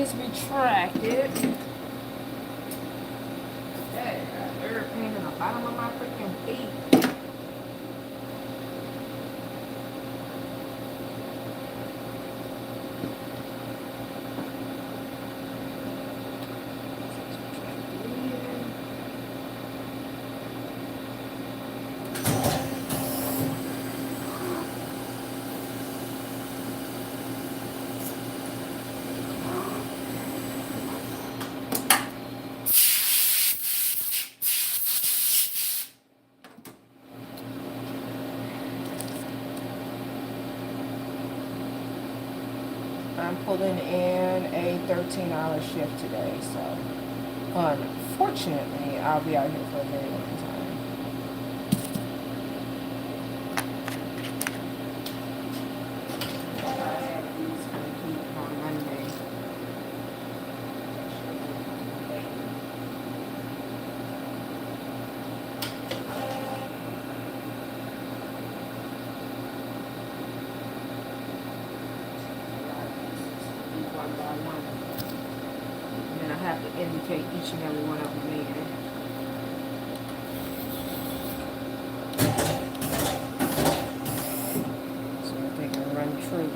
is retracted. That air pain in the bottom of my freaking feet. I'm pulling in a 13-hour shift today, so unfortunately, I'll be out here for a very long time. On Monday. One by one. And then I have to indicate each and every one of them in. So if they can run true.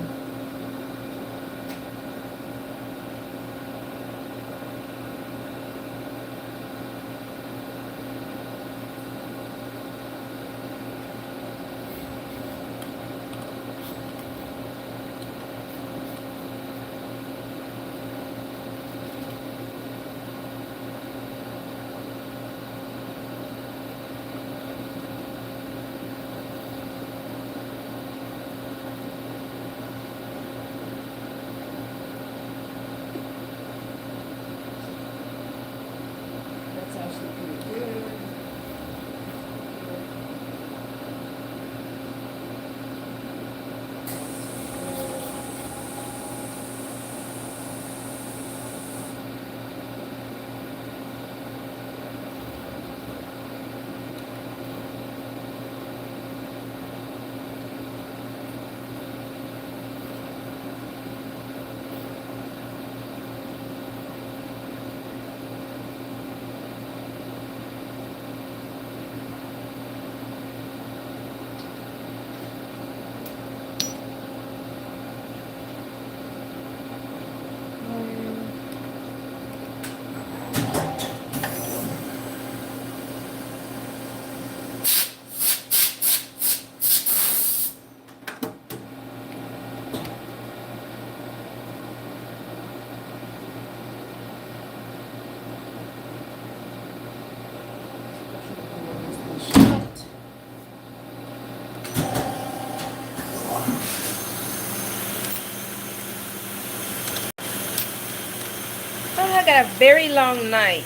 I got a very long night.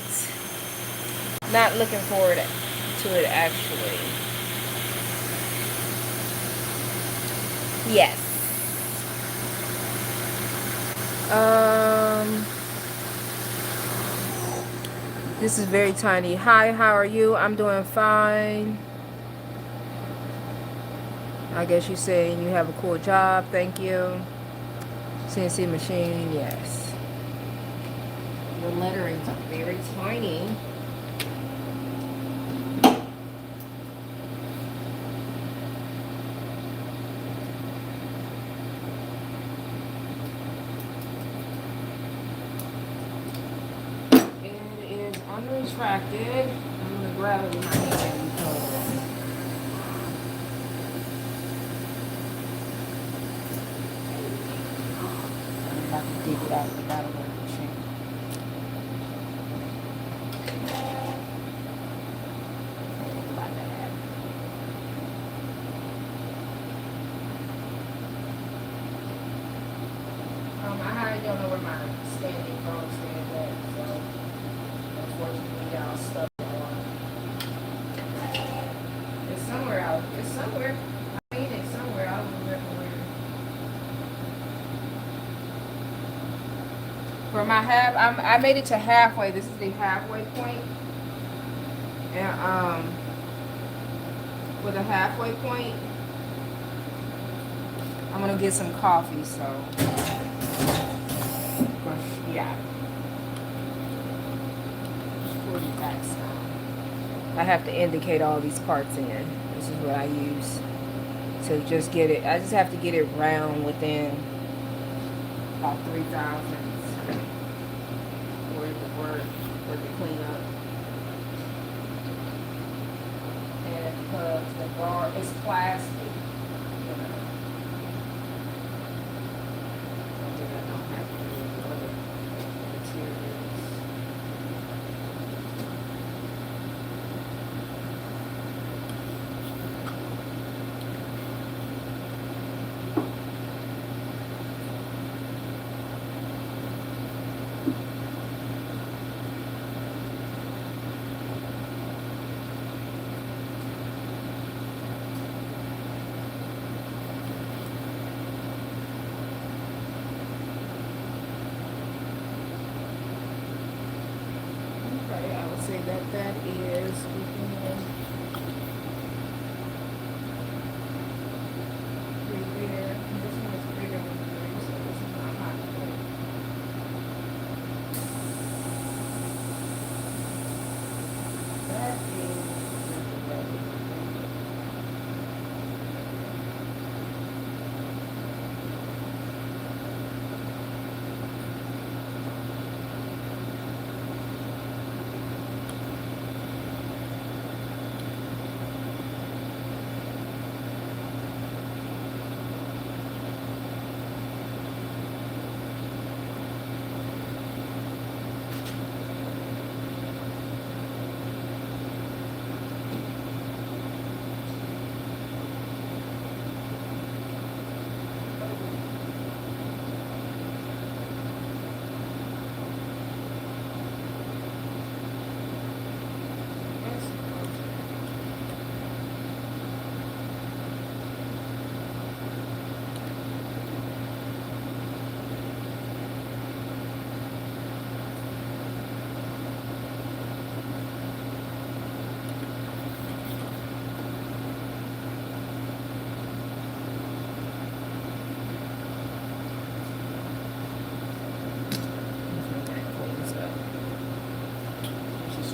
Not looking forward to it, actually. Yes. This is very tiny. Hi, how are you? I'm doing fine. I guess you're saying you have a cool job. Thank you. CNC machine, yes. The letterings are very tiny. It is unretracted. I'm going to grab it with my hand. I'm about to dig it out of the bottom of the machine. I don't know where my standing phone stands at, so unfortunately y'all stuck on. It's somewhere out. It's somewhere. I mean, it's somewhere. I don't remember where. For my half, I made it to halfway. This is the halfway point. And with a halfway point, I'm gonna get some coffee. So. Yeah. For the backside. I have to indicate all these parts in. This is what I use to just get it. I just have to get it round within about 3 thousandths for it to work, for it to clean up. And because the bar is plastic, you know, something I don't have to do with other materials. Okay, I would say that that is within three there. This one is bigger than 3, so this is not hot. That is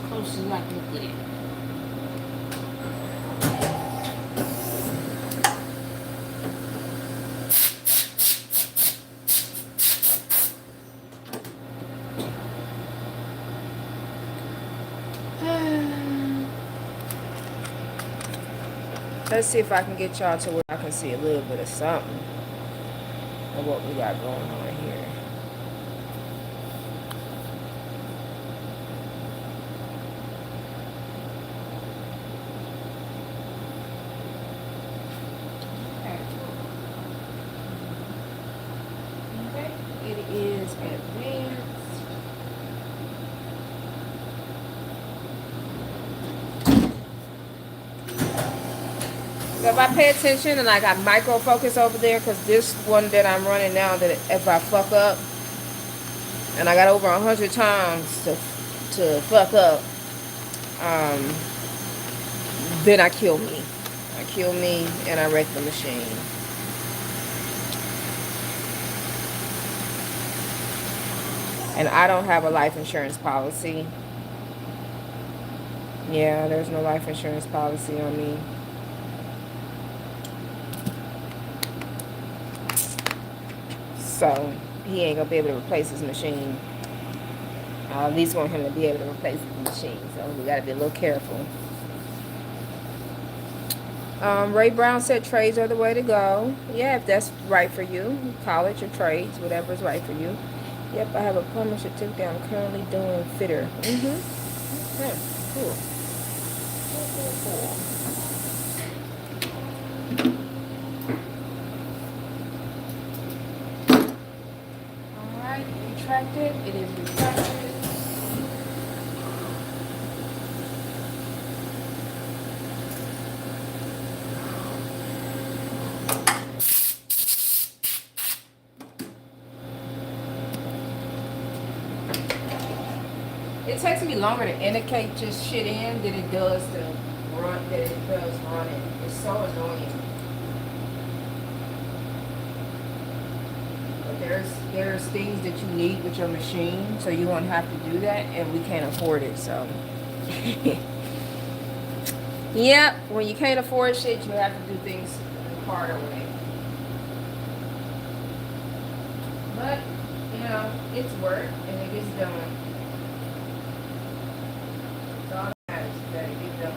close as I can get it. Let's see if I can get y'all to where I can see a little bit of something of what we got going on here. Okay, it is advanced. So if I pay attention and I got micro focus over there, because this one that I'm running now, that if I fuck up, and I got over 100 times to fuck up, then I kill me. I kill me and I wreck the machine. And I don't have a life insurance policy. Yeah, there's no life insurance policy on me. So he ain't gonna be able to replace his machine. I at least want him to be able to replace his machine. So we gotta be a little careful. Ray Brown said trades are the way to go. Yeah, if that's right for you. College or trades, whatever is right for you. Yep, I have a plumber certificate. I'm currently doing fitter. Okay, cool. Cool. Alright, retracted. It is retracted. It takes me longer to indicate just shit in than it does to run. That it does running. It's so annoying. But there's things that you need with your machine, so you won't have to do that, and we can't afford it. So, yep, when you can't afford shit, you have to do things the harder way. But you know, it's work, and it gets done. It's all that matters is that it gets done.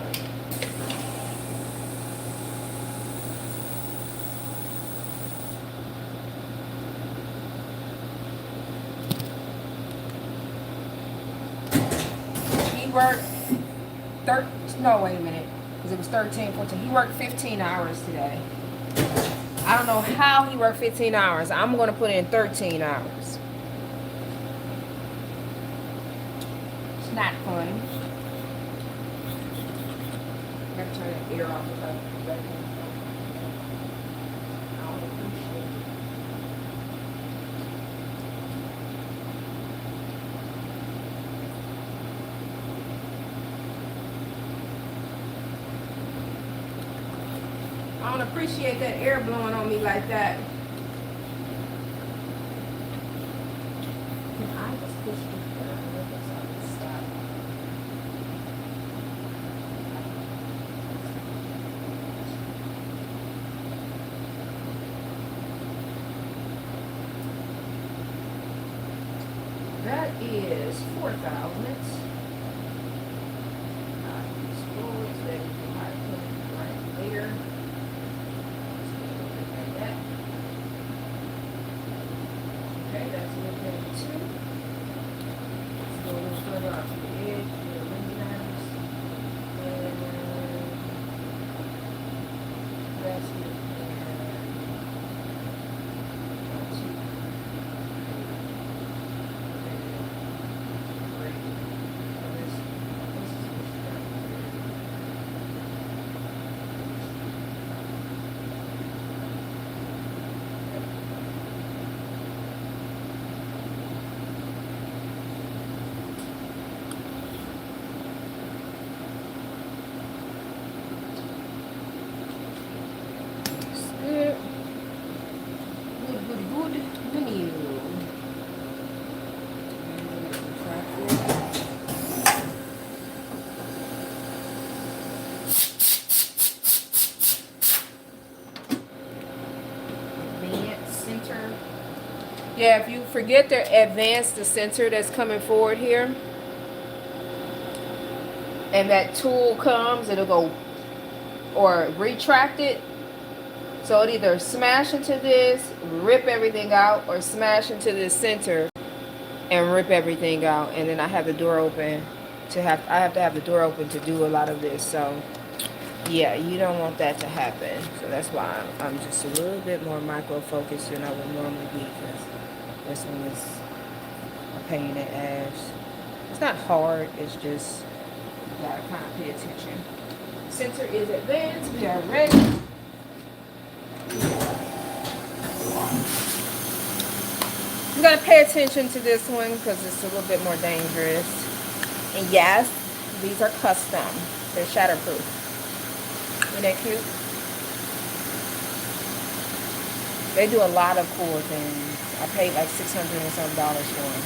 Worked no, wait a minute, because it was 13, 14. He worked 15 hours today. I don't know how he worked 15 hours. I'm going to put in 13 hours. It's not fun. I got to turn the air off if I don't appreciate it. I don't appreciate that air blowing on me like that. Can I just push this down? That is 4 thousandths. Right there. Okay, that's a little bit too. Let's go a little further off the edge. And that's it. Yeah, if you forget to advance the sensor that's coming forward here, and that tool comes, it'll go, or retract it. So it either smash into this, rip everything out, or smash into this center and rip everything out. And then I have the door open I have to have the door open to do a lot of this. So yeah, you don't want that to happen. So that's why I'm just a little bit more micro focused than I would normally be, because this one is a pain in the ass. It's not hard, it's just you gotta kind of pay attention. Sensor is advanced, we are ready. You gotta pay attention to this one because it's a little bit more dangerous. And yes, these are custom. They're shatterproof. Isn't that cute? They do a lot of cool things. I paid like $600 and some for them.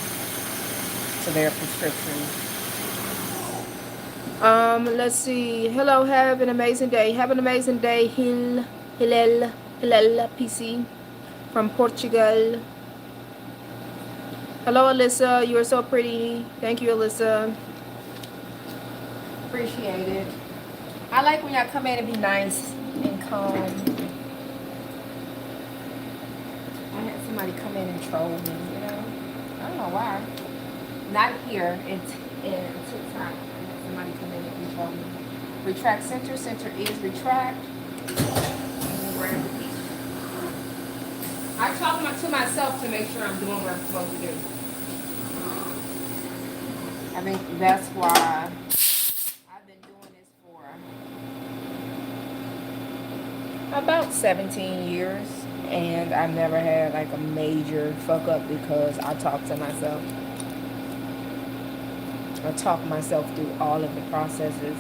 So they're prescription. Let's see. Hello, have an amazing day. Have an amazing day, Hillel PC from Portugal. Hello, Alyssa. You are so pretty. Thank you, Alyssa. Appreciate it. I like when y'all come in and be nice and calm. I had somebody come in and troll me, you know. I don't know why. Not here. It's in TikTok. I had somebody come in and control me. Retract center. Center is retract. I talk to myself to make sure I'm doing what I'm supposed to do. I think that's why I've been doing this for about 17 years. And I've never had like a major fuck up because I talk to myself. I talk myself through all of the processes.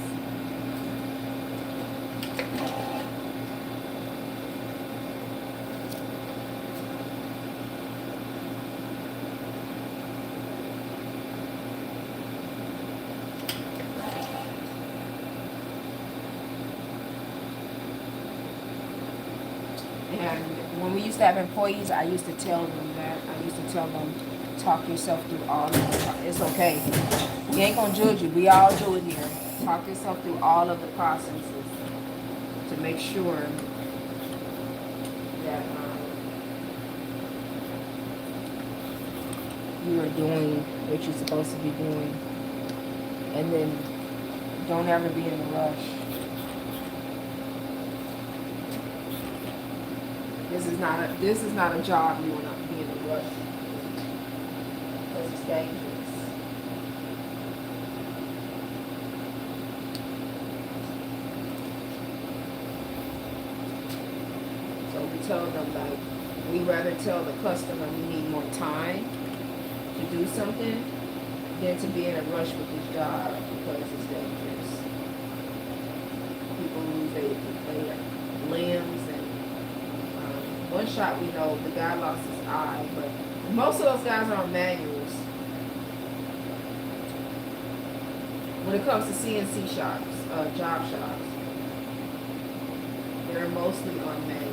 when we used to have employees, I used to tell them that. I used to tell them, talk yourself through all of it. It's okay. We ain't gonna judge you. We all do it here. Talk yourself through all of the processes to make sure that you are doing what you're supposed to be doing. And then don't ever be in a rush. This is not a job you want to be in a rush because it's dangerous. So we tell them, like, we rather tell the customer we need more time to do something than to be in a rush with this job because it's dangerous. People lose their limbs, and one shot we know the guy lost his eye, but most of those guys are on manuals. When it comes to CNC shops, job shops, they're mostly on manuals.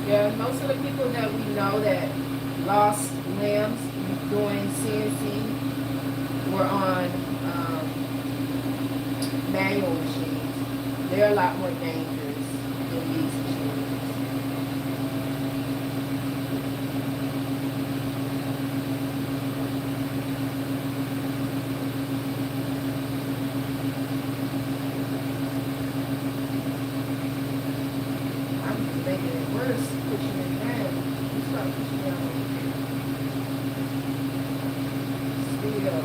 Yeah, most of the people that we know that lost limbs doing CNC were on manual machines. They're a lot more dangerous than these machines. I'm making it worse, pushing it down. You start pushing down. Still.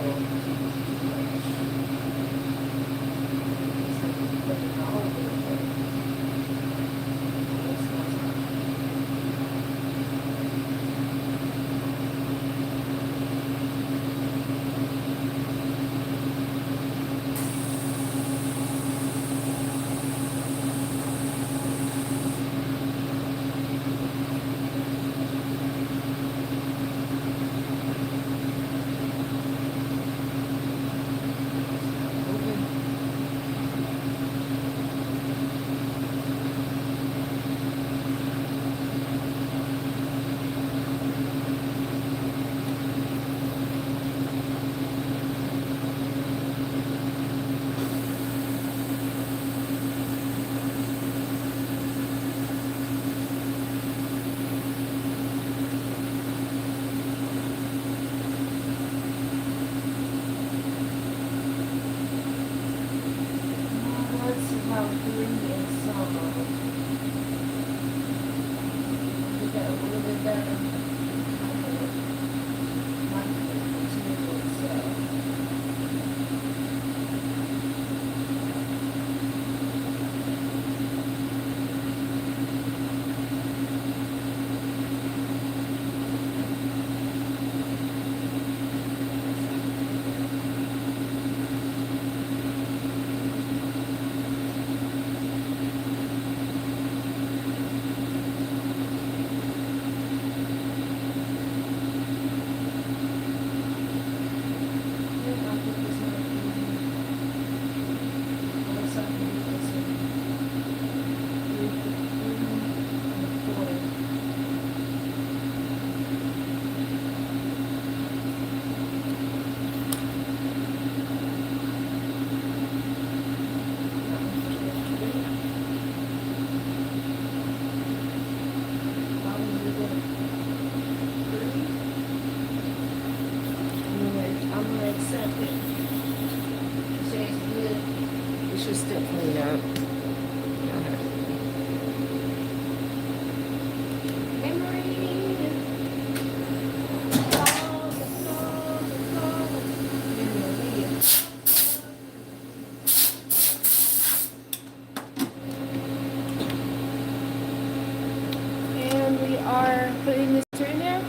putting this in there.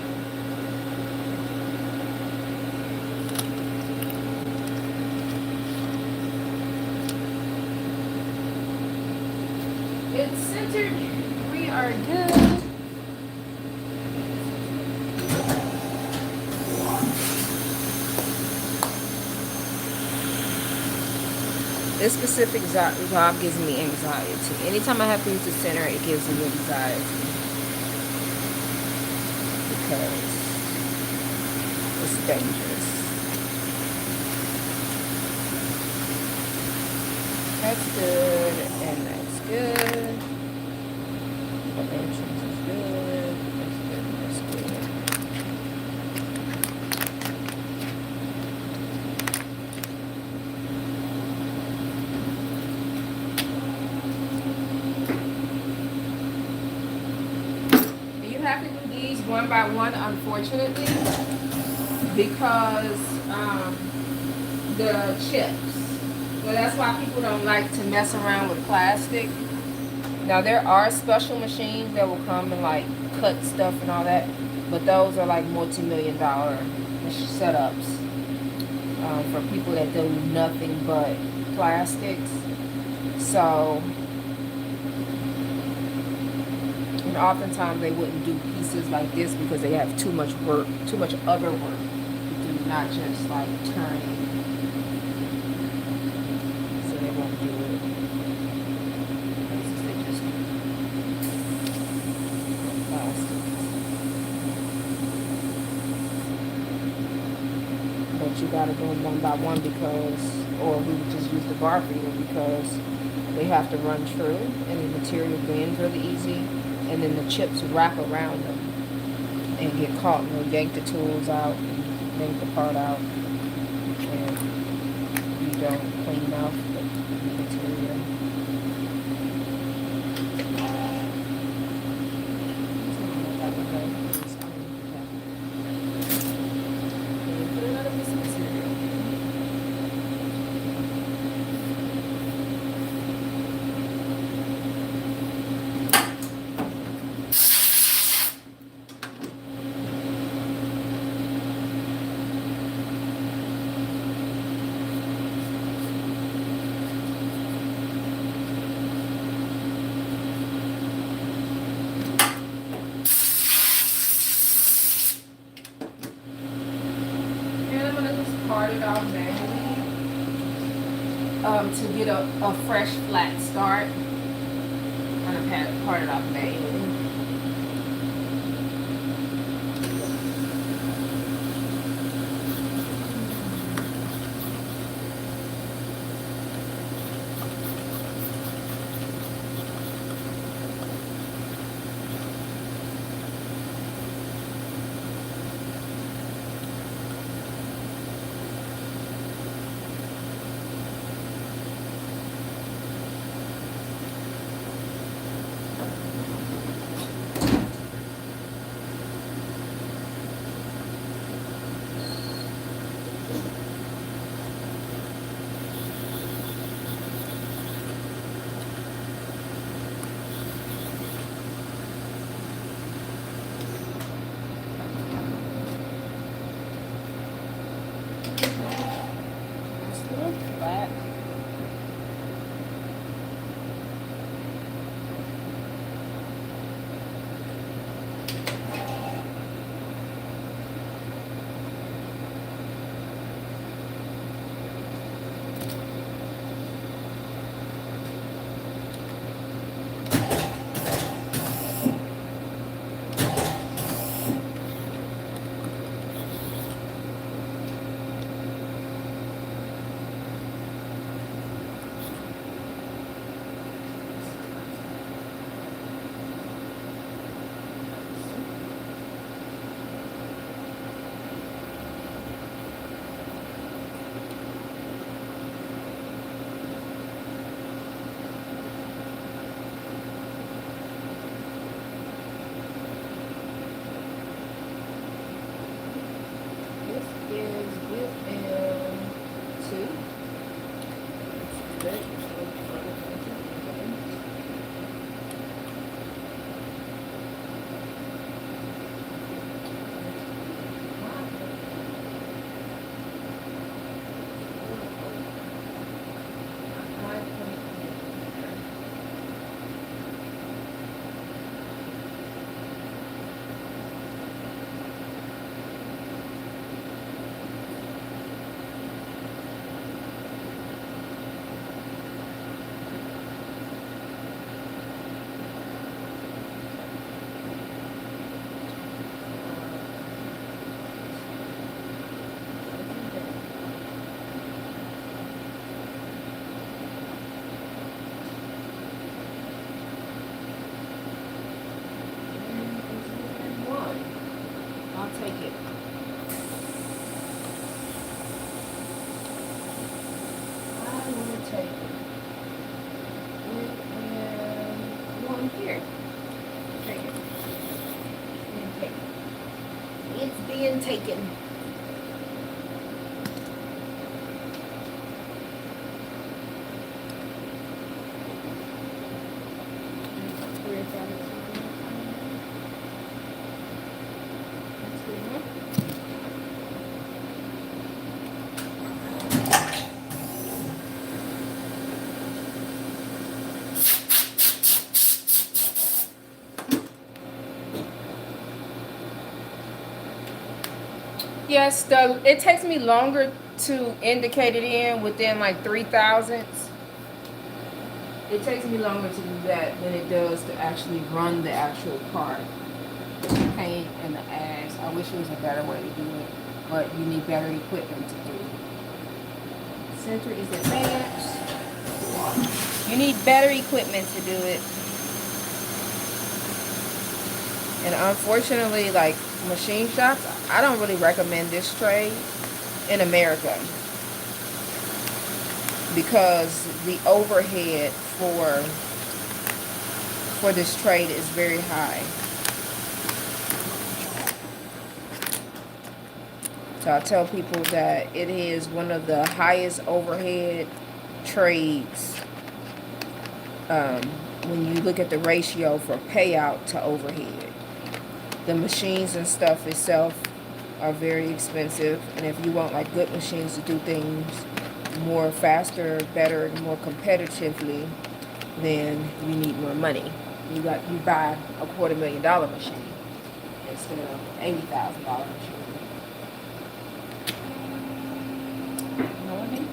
It's centered. We are good. This specific job gives me anxiety. Anytime I have to use the center, it gives me anxiety. Because it's dangerous. That's good, and that's good. The entrance is good. That's good, that's good. You have to do these one by one, unfortunately, because the chips. So that's why people don't like to mess around with plastic. Now there are special machines that will come and like cut stuff and all that, but those are like multi-million-dollar setups for people that do nothing but plastics. So, and oftentimes they wouldn't do pieces like this because they have too much work, too much other work to do, not just like turning. You gotta go one by one because, or we would just use the bar feeder because they have to run true and the material bends really easy, and then the chips wrap around them and get caught, and you'll yank the tools out and yank the part out, and you don't clean out the material. Part it off manually to get a fresh flat start. I'm gonna part it off manually. being taken. Yes, it takes me longer to indicate it in within like 3 thousandths. It takes me longer to do that than it does to actually run the actual part. Pain in the ass. I wish there was a better way to do it, but you need better equipment to do it. Center is advanced. You need better equipment to do it. And unfortunately, like machine shops, I don't really recommend this trade in America because the overhead for this trade is very high. So I tell people that it is one of the highest overhead trades when you look at the ratio for payout to overhead. The machines and stuff itself are very expensive, and if you want like good machines to do things more faster, better, and more competitively, then you need more money. You buy a $250,000 machine instead of $80,000 machine. You know what I mean?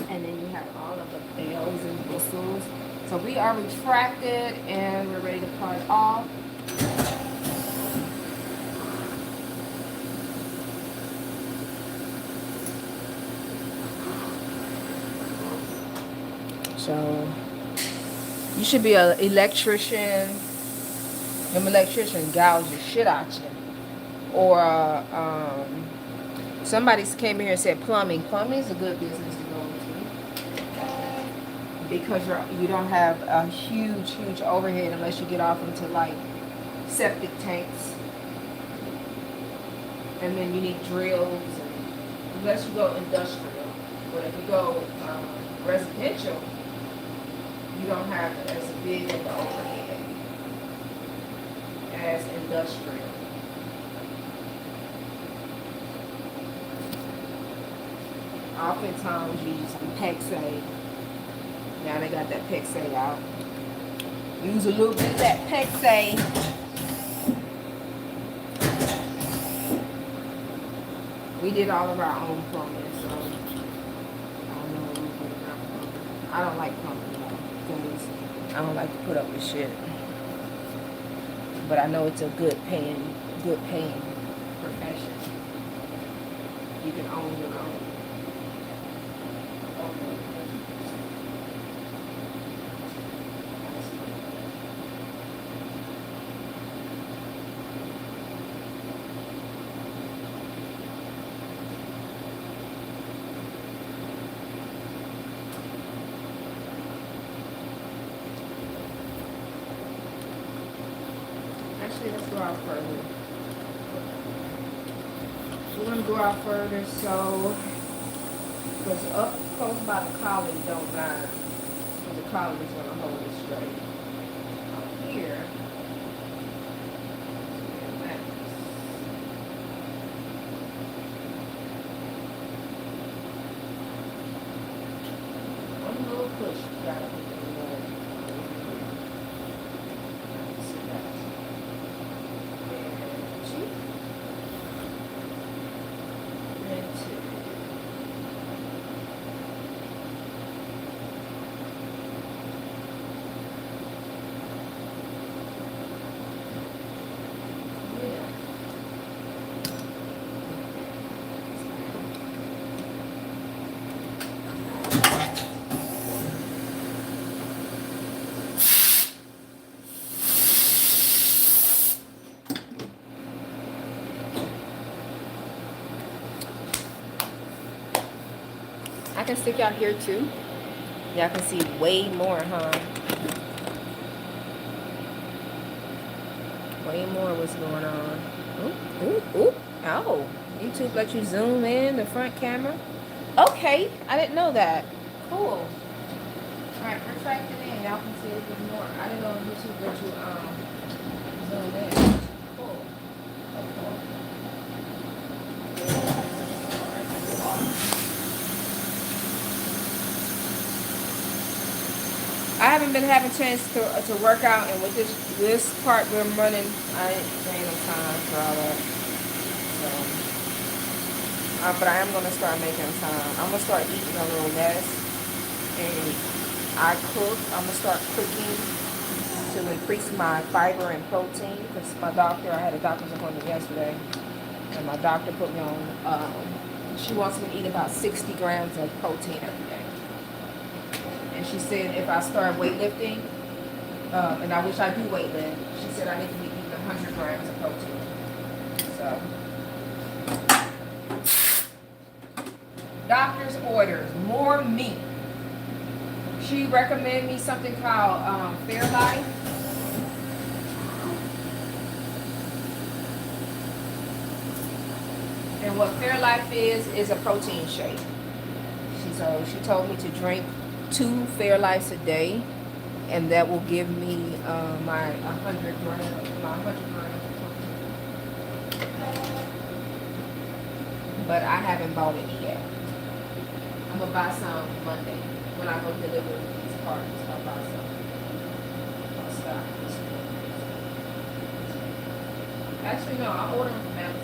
And then you have all of the bells and whistles. So we are retracted and we're ready to cut it off. So you should be an electrician. An electrician gouge the shit out you. Or somebody came here and said plumbing. Plumbing is a good business to go into because you don't have a huge overhead unless you get off into like septic tanks, and then you need drills. Unless you go industrial, but if you go residential, you don't have as big of the overhead as industrial. Oftentimes you use some Pexay. Now they got that Pexay out. Use a little bit of that Pexay. We did all of our own plumbing, so I don't know what we put in our plumbing. I don't like plumbing because I don't like to put up with shit. But I know it's a good paying profession. You can own your own. Let's go out further. We're going to go out further, so because up close by the collar don't matter, because the collar is going to hold it straight. Up here, one little push, you got to put it in there. I can stick out here too. Y'all can see way more, huh? Way more what's going on. Ooh, ooh, ooh. Oh, YouTube let you zoom in the front camera. Okay, I didn't know that. Cool. Alright, retract it in. Y'all can see a little bit more. I didn't know YouTube let you zoom in. Cool. Okay. I haven't been having a chance to work out, and with this part we're running, I ain't no time for all that. So, but I am gonna start making time. I'm gonna start eating a little less, and I'm gonna start cooking to increase my fiber and protein. Because I had a doctor's appointment yesterday, and my doctor put me on. She wants me to eat about 60 grams of protein every day. And she said if I start weightlifting, and I wish I do weightlift, she said I need to be eating 100 grams of protein. So, doctor's orders, more meat. She recommended me something called Fairlife. And what Fairlife is a protein shake. She told me to drink 2 Fairlifes a day, and that will give me my 100 grams of protein. But I haven't bought it yet. I'm gonna buy some Monday when I go deliver these parts. I'll buy some. I'll stop this. Actually, no, I'll order them from Amazon.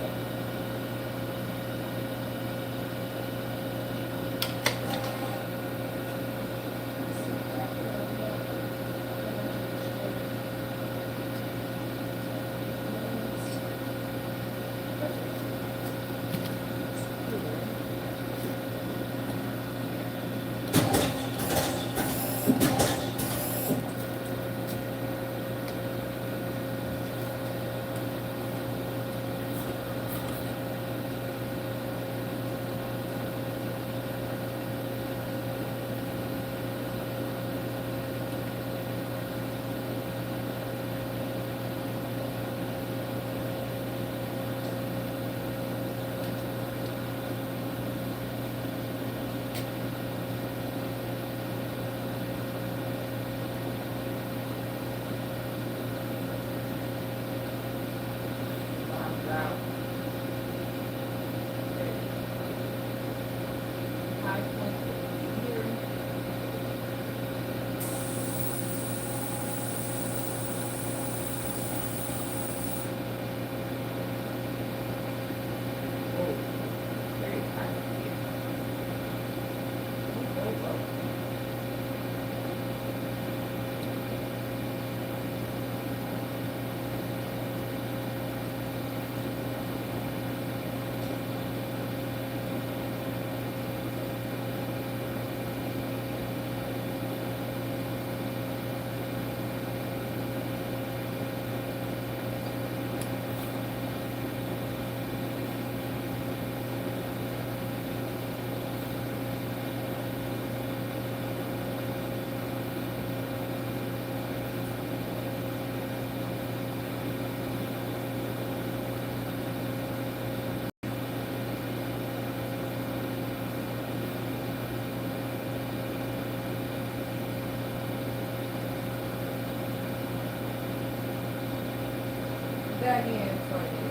That in for you.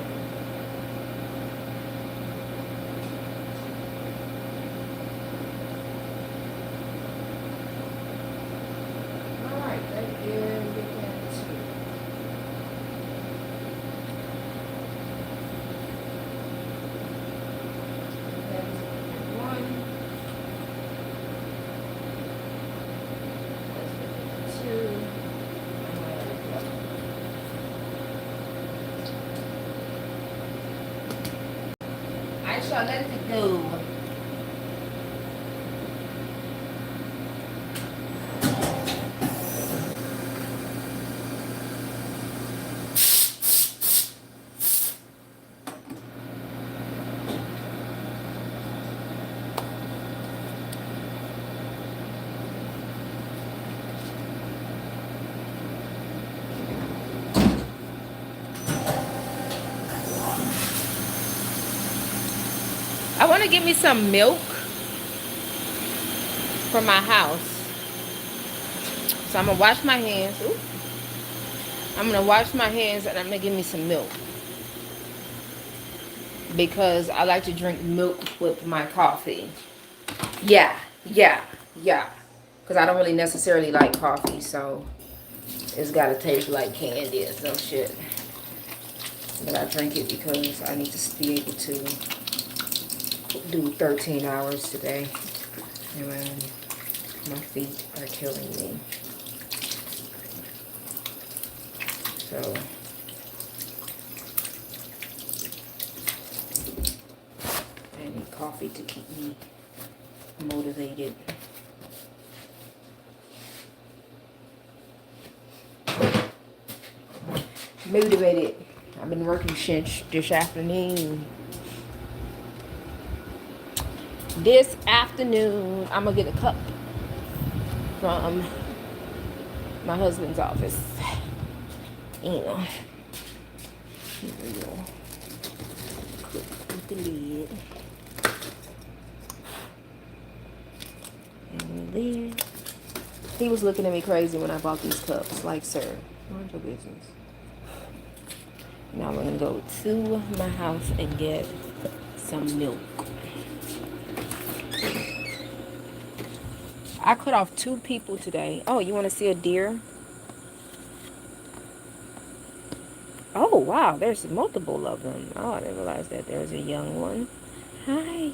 Alright, that is begin to. That is one. That's two. I shall let it go. want to get me some milk from my house. So I'm going to wash my hands. Ooh. I'm going to wash my hands and I'm going to get me some milk. Because I like to drink milk with my coffee. Yeah. Because I don't really necessarily like coffee, so it's got to taste like candy or some shit. But I drink it because I need to be able to do 13 hours today. And my feet are killing me. So I need coffee to keep me motivated. I've been working since this afternoon. I'm gonna get a cup from my husband's office. You know, here we go. Click with the lid. And the lid. He was looking at me crazy when I bought these cups. Like, sir, mind your business. Now we're gonna go to my house and get some milk. I cut off 2 people today. Oh, you want to see a deer? Oh, wow, there's multiple of them. Oh, I didn't realize that there's a young one. Hi.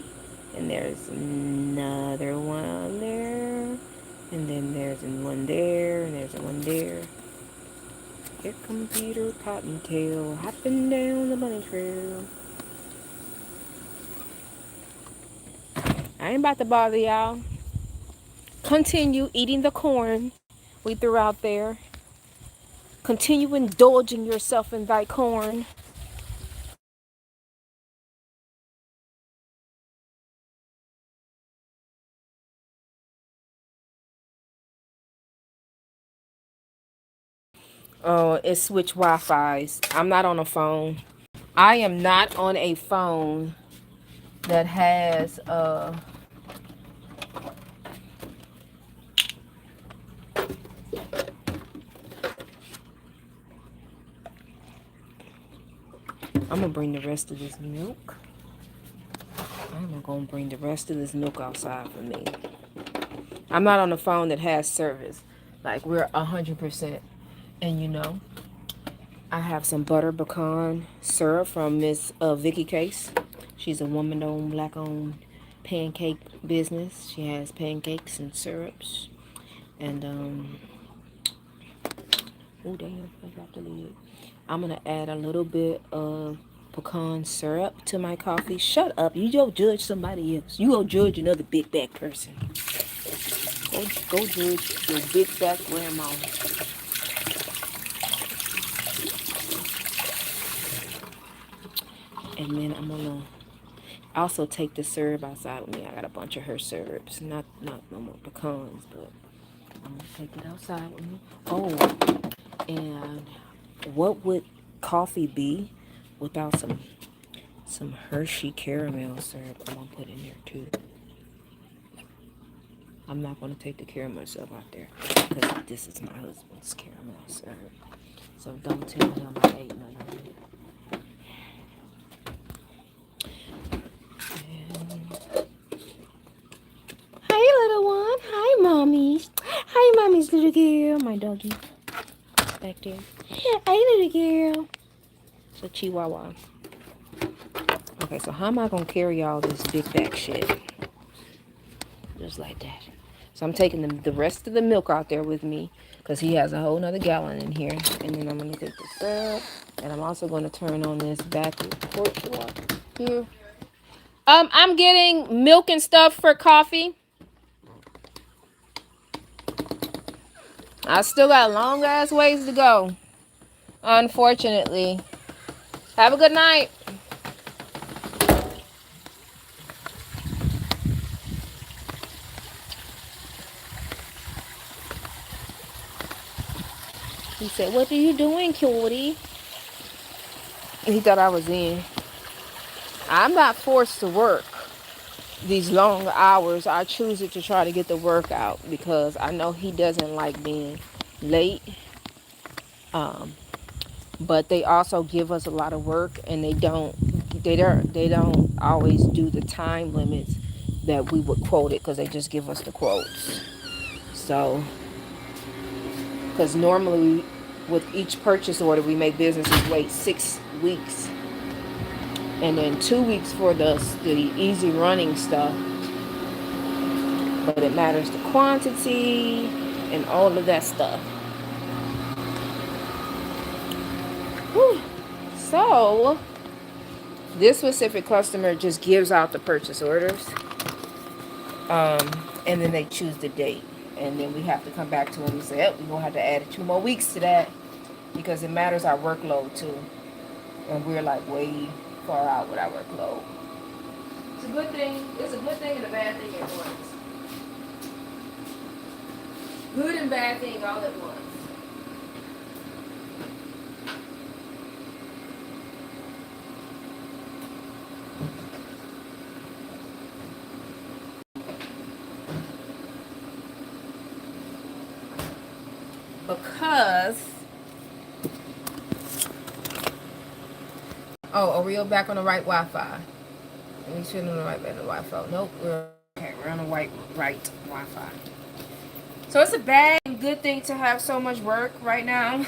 And there's another one there. And then there's one there. And there's one there. Here comes Peter Cottontail hopping down the bunny trail. I ain't about to bother y'all. Continue eating the corn we threw out there. Continue indulging yourself in thy corn. Oh, it switched Wi-Fi's. I'm not on a phone. I am not on a phone that has I'm gonna bring the rest of this milk. I'm gonna bring the rest of this milk outside for me. I'm not on a phone that has service. Like, we're 100%. And you know, I have some butter pecan syrup from Miss Vicky Case. She's a woman-owned, black-owned pancake business. She has pancakes and syrups. And, oh, damn, I dropped the lid. I'm going to add a little bit of pecan syrup to my coffee. Shut up. You don't judge somebody else. You go judge another big back person. Go judge your big back grandma. And then I'm going to also take the syrup outside with me. I got a bunch of her syrups. Not no more pecans, but I'm going to take it outside with me. Oh, and what would coffee be without some Hershey caramel syrup? I'm going to put in there too. I'm not going to take the caramel syrup out there because this is my husband's caramel syrup. So don't tell him I ate none of it. Hi, little one. Hi, mommy. Hi, mommy's little girl. My doggy back there. Hi, little girl. It's a chihuahua. Okay, so how am I going to carry all this big back shit? Just like that. So I'm taking the rest of the milk out there with me because he has a whole nother gallon in here. And then I'm going to take the syrup. And I'm also going to turn on this back porch water here. I'm getting milk and stuff for coffee. I still got long ass ways to go, unfortunately. Have a good night. He said, "What are you doing, cutie?" He thought I was in. I'm not forced to work. these long hours, I choose it to try to get the work out because I know he doesn't like being late. Um, but they also give us a lot of work, and they don't always do the time limits that we would quote it, because they just give us the quotes. So, because normally with each purchase order, we make businesses wait 6 weeks, and then 2 weeks for the easy running stuff. But it matters the quantity and all of that stuff. Whew. So this specific customer just gives out the purchase orders, and then they choose the date, and then we have to come back to them and say, oh, we're gonna have to add 2 more weeks to that, because it matters our workload too, and we're like way far out with our workload. It's a good thing. It's a good thing and a bad thing at once. Good and bad thing all at once. Because are we back on the right Wi-Fi? Let me turn on the right Wi-Fi. Nope, we're on the right Wi-Fi. So it's a bad and good thing to have so much work right now.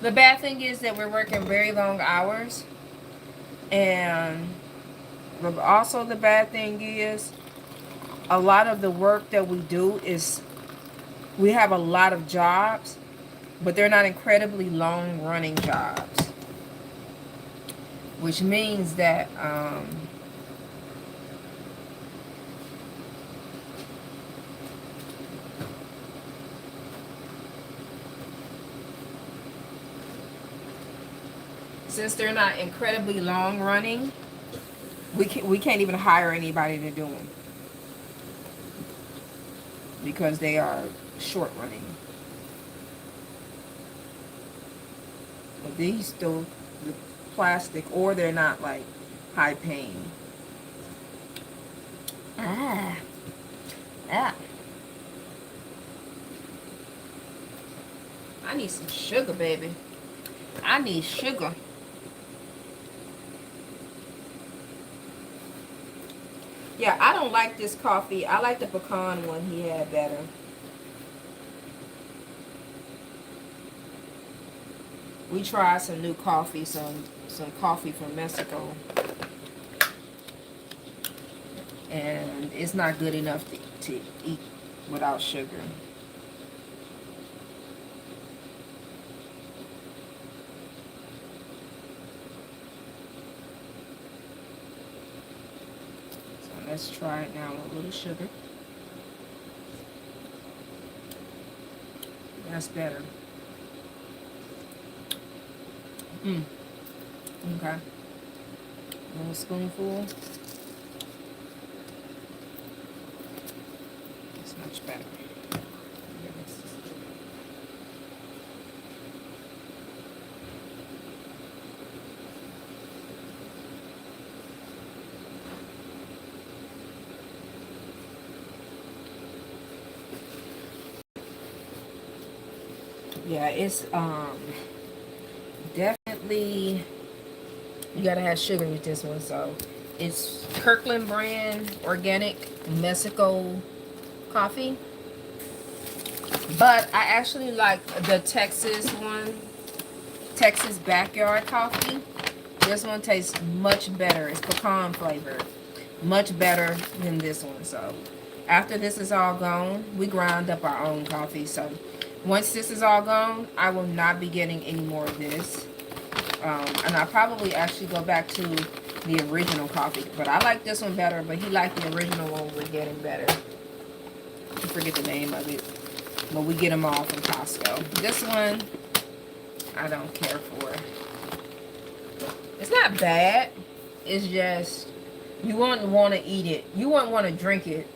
The bad thing is that we're working very long hours, and also the bad thing is a lot of the work that we do is we have a lot of jobs, but they're not incredibly long running jobs, which means that since they're not incredibly long running, we can't even hire anybody to do them because they are short running. But these still the plastic, or they're not like high paying. Ah. I need some sugar, baby. I need sugar. Yeah, I don't like this coffee. I like the pecan one he had better. We tried some new coffee, some coffee from Mexico, and it's not good enough to eat without sugar. So let's try it now with a little sugar. That's better. Okay. A little spoonful. It's much better. Yeah, it's definitely, you gotta have sugar with this one. So it's Kirkland brand organic Mexico coffee, but I actually like the Texas one, Texas backyard coffee. This one tastes much better. It's pecan flavored, much better than this one. So after this is all gone, we ground up our own coffee. So once this is all gone, I will not be getting any more of this. And I'll probably actually go back to the original coffee. But I like this one better, but he liked the original one we're getting better. I forget the name of it. But we get them all from Costco. This one, I don't care for. It's not bad. It's just, you wouldn't want to eat it. You wouldn't want to drink it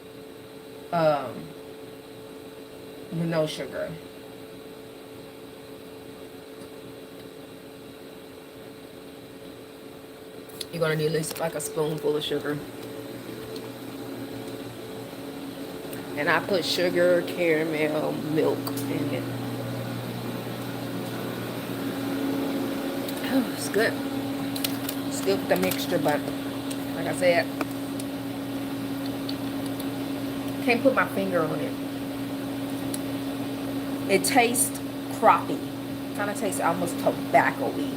with no sugar. You're going to need at least like a spoonful of sugar. And I put sugar, caramel, milk in it. Oh, it's good. It's good with the mixture, but like I said, can't put my finger on it. It tastes crappy. Kind of tastes almost tobacco-y.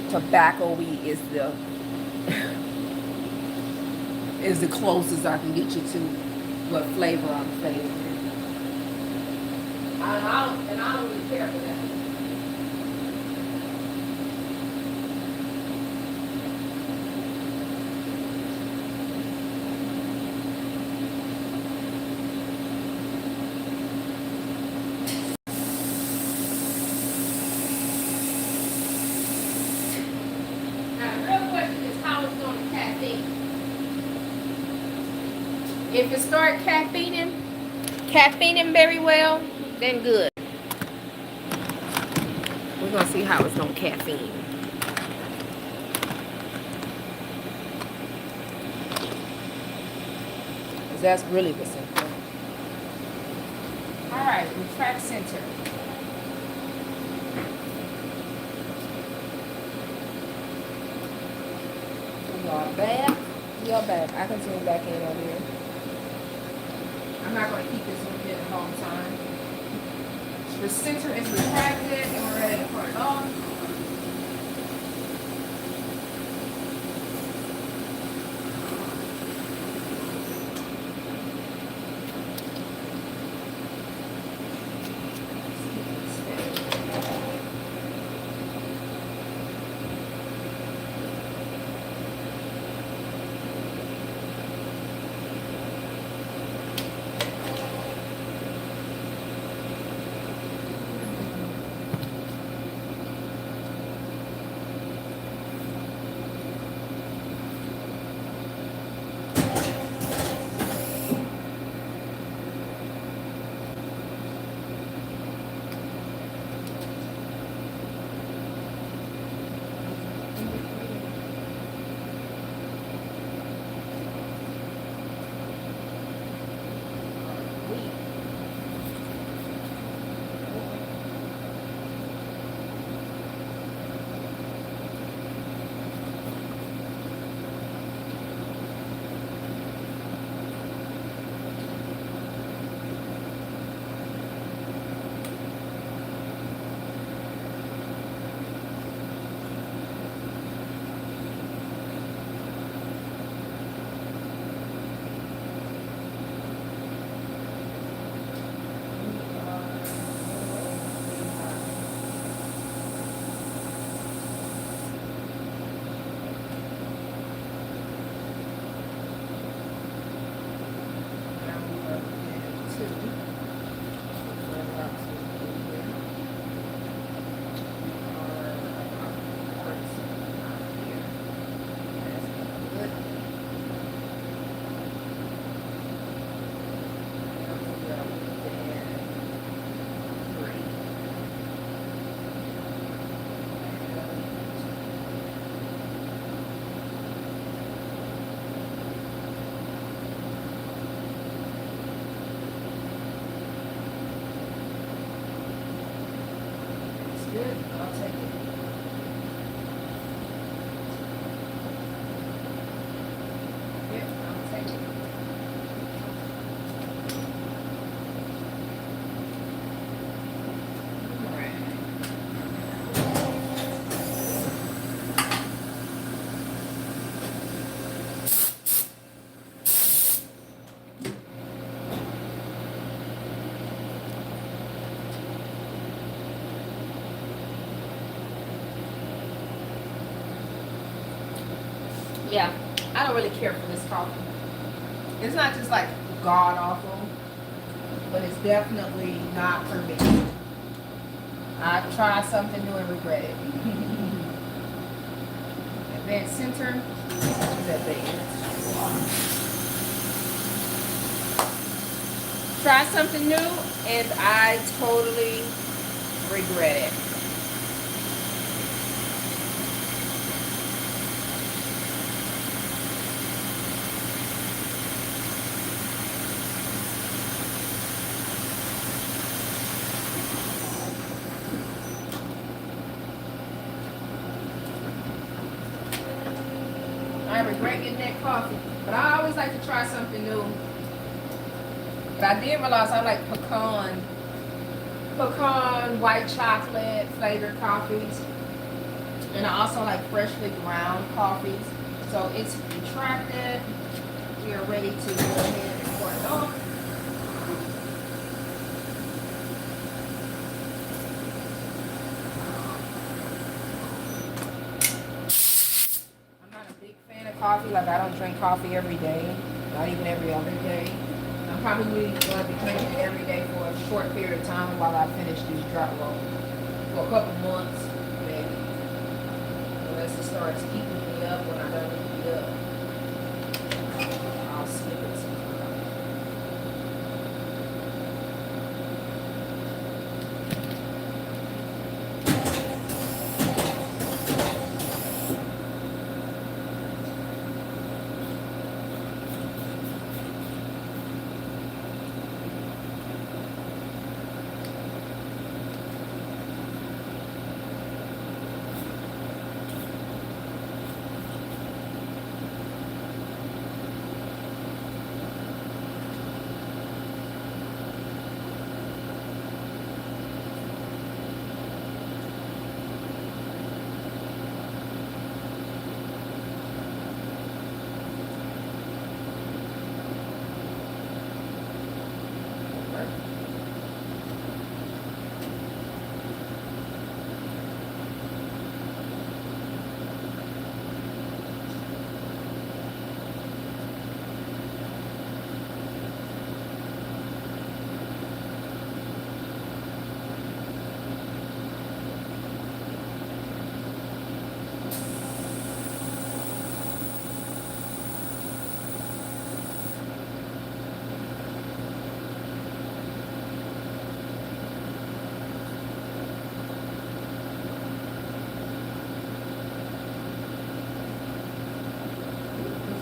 Tobacco-y is the closest I can get you to what flavor I'm favoring. And I don't really care for that. If it start caffeining very well, then good. We're gonna see how it's gonna caffeine. Cause that's really the center. All right, retract center. We are back. We are back. I can zoom back in over here. I'm not going to keep this one here a long time. The center is retracted and we're ready to put it on. Yeah, I don't really care for this coffee. It's not just like god awful, but it's definitely not for me. I've tried something new and regret it. Advanced center is advanced. Try something new and I totally regret it. coffee. But I always like to try something new. But I did realize I like pecan white chocolate flavored coffees. And I also like freshly ground coffees. So it's retracted. We are ready to go ahead and pour it off. I'm not a big fan of coffee. Like, I don't drink coffee every day. Not even every other day. I'm probably going to be drinking it every day for a short period of time while I finish these drop rolls. For a couple months, maybe. Unless it starts eating me up when I don't eat it up. I'll skip it sometime.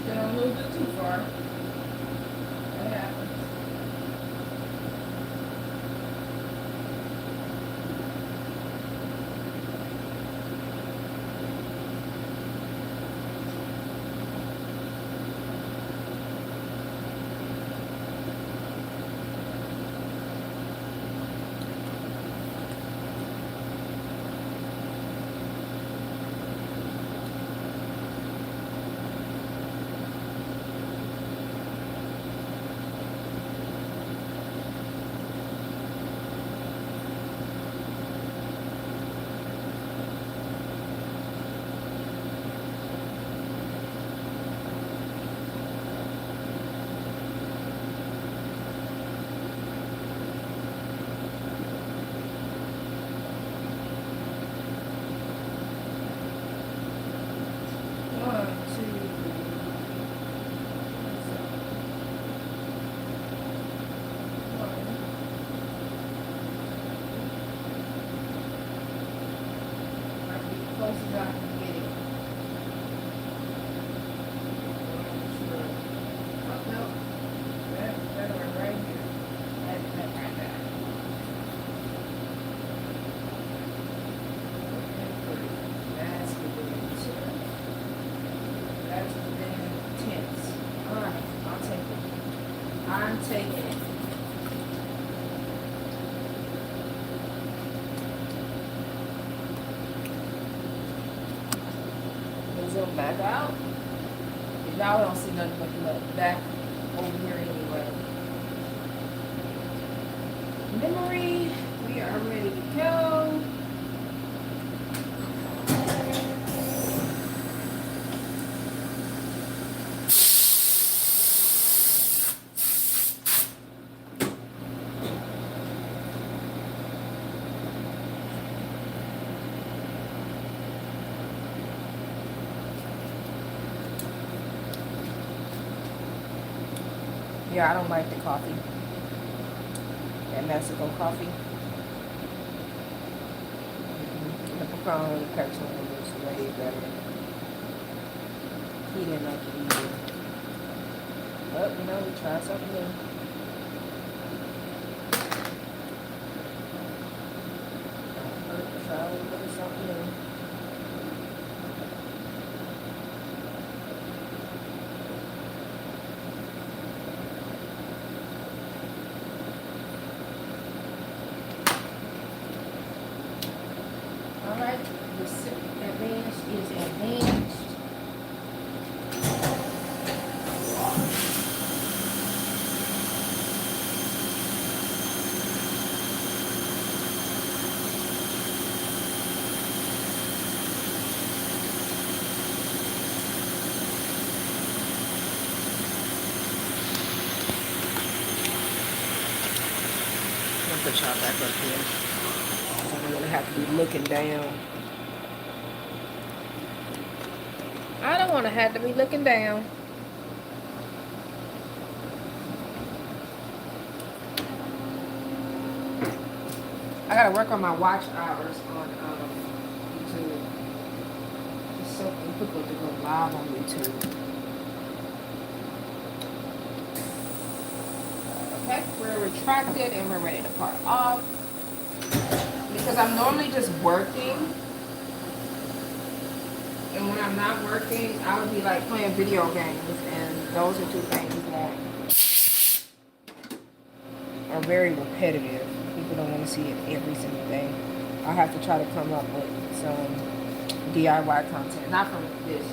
A little bit too far. That happens. I'm taking it. Zoom back out. Y'all don't see nothing but the back over here anyway. Memory, we are ready to go. Yeah, I don't like the coffee. That Mexico coffee. The pecan and pecan was way better. He didn't like it either. But, you know, we tried something new. Try a little bit of something new. Alright, the advanced is advanced. I'll put y'all back up here. I'm gonna have to be looking down. I don't want to have to be looking down. I gotta work on my watch hours on YouTube. It's so difficult to go live on YouTube. Okay, we're retracted and we're ready to part off. Because I'm normally just working. And when I'm not working, I would be like playing video games. And those are two things that are very repetitive. People don't want to see it every single day. I have to try to come up with some DIY content. Not from this.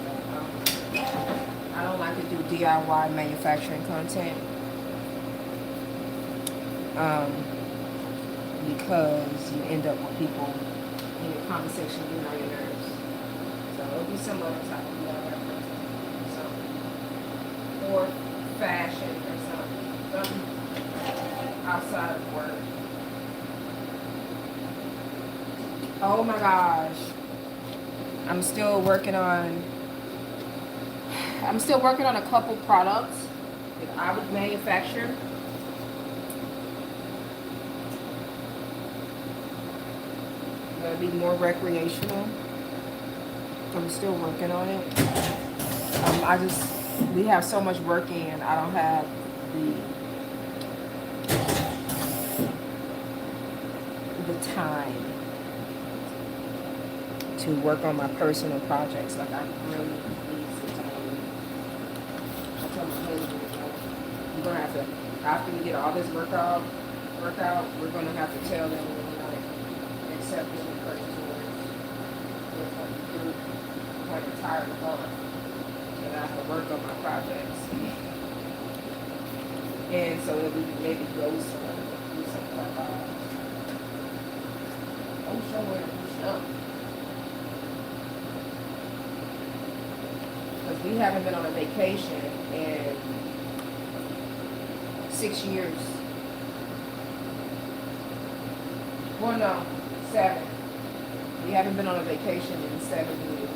I don't like to do DIY manufacturing content. Because you end up with people in your comment section getting on your nerves. So it'll be some other type of DIY content. Or fashion or something outside of work. Oh my gosh. I'm still working on a couple products that I would manufacture. Gonna be more recreational. I'm still working on it. We have so much work in, I don't have the time to work on my personal projects. Like I really need some time. I told my husband, you're gonna have to, after we get all this work out, we're gonna have to tell them we're not accepting the purchase orders. I'm kind of tired of going. And I have to work on my projects. And so that we can maybe go somewhere, do something like that. Oh, show where to push up. Because we haven't been on a vacation in 6 years. Well, no, 7. We haven't been on a vacation in 7 years.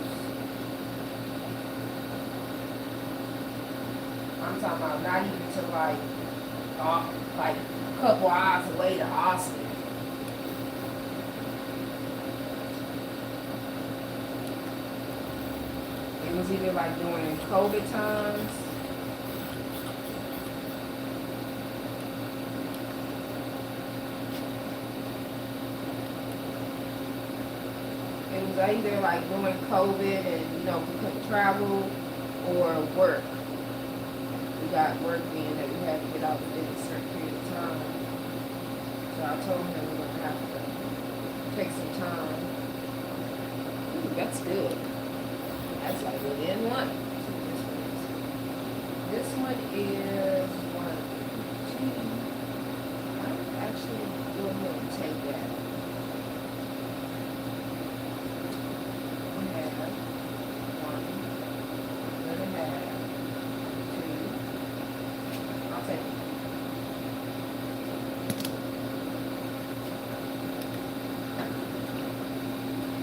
I'm talking about not even to like a couple hours away to Austin. It was either like during COVID times. It was either like during COVID and we couldn't travel, or work. We got work in that we had to get out within a certain period of time. So I told him we're gonna have to take some time. Ooh, that's good. That's like within one. This one is 1, 2. I'm actually go ahead and take that. We have 1, 1.5, 2. I'll take it.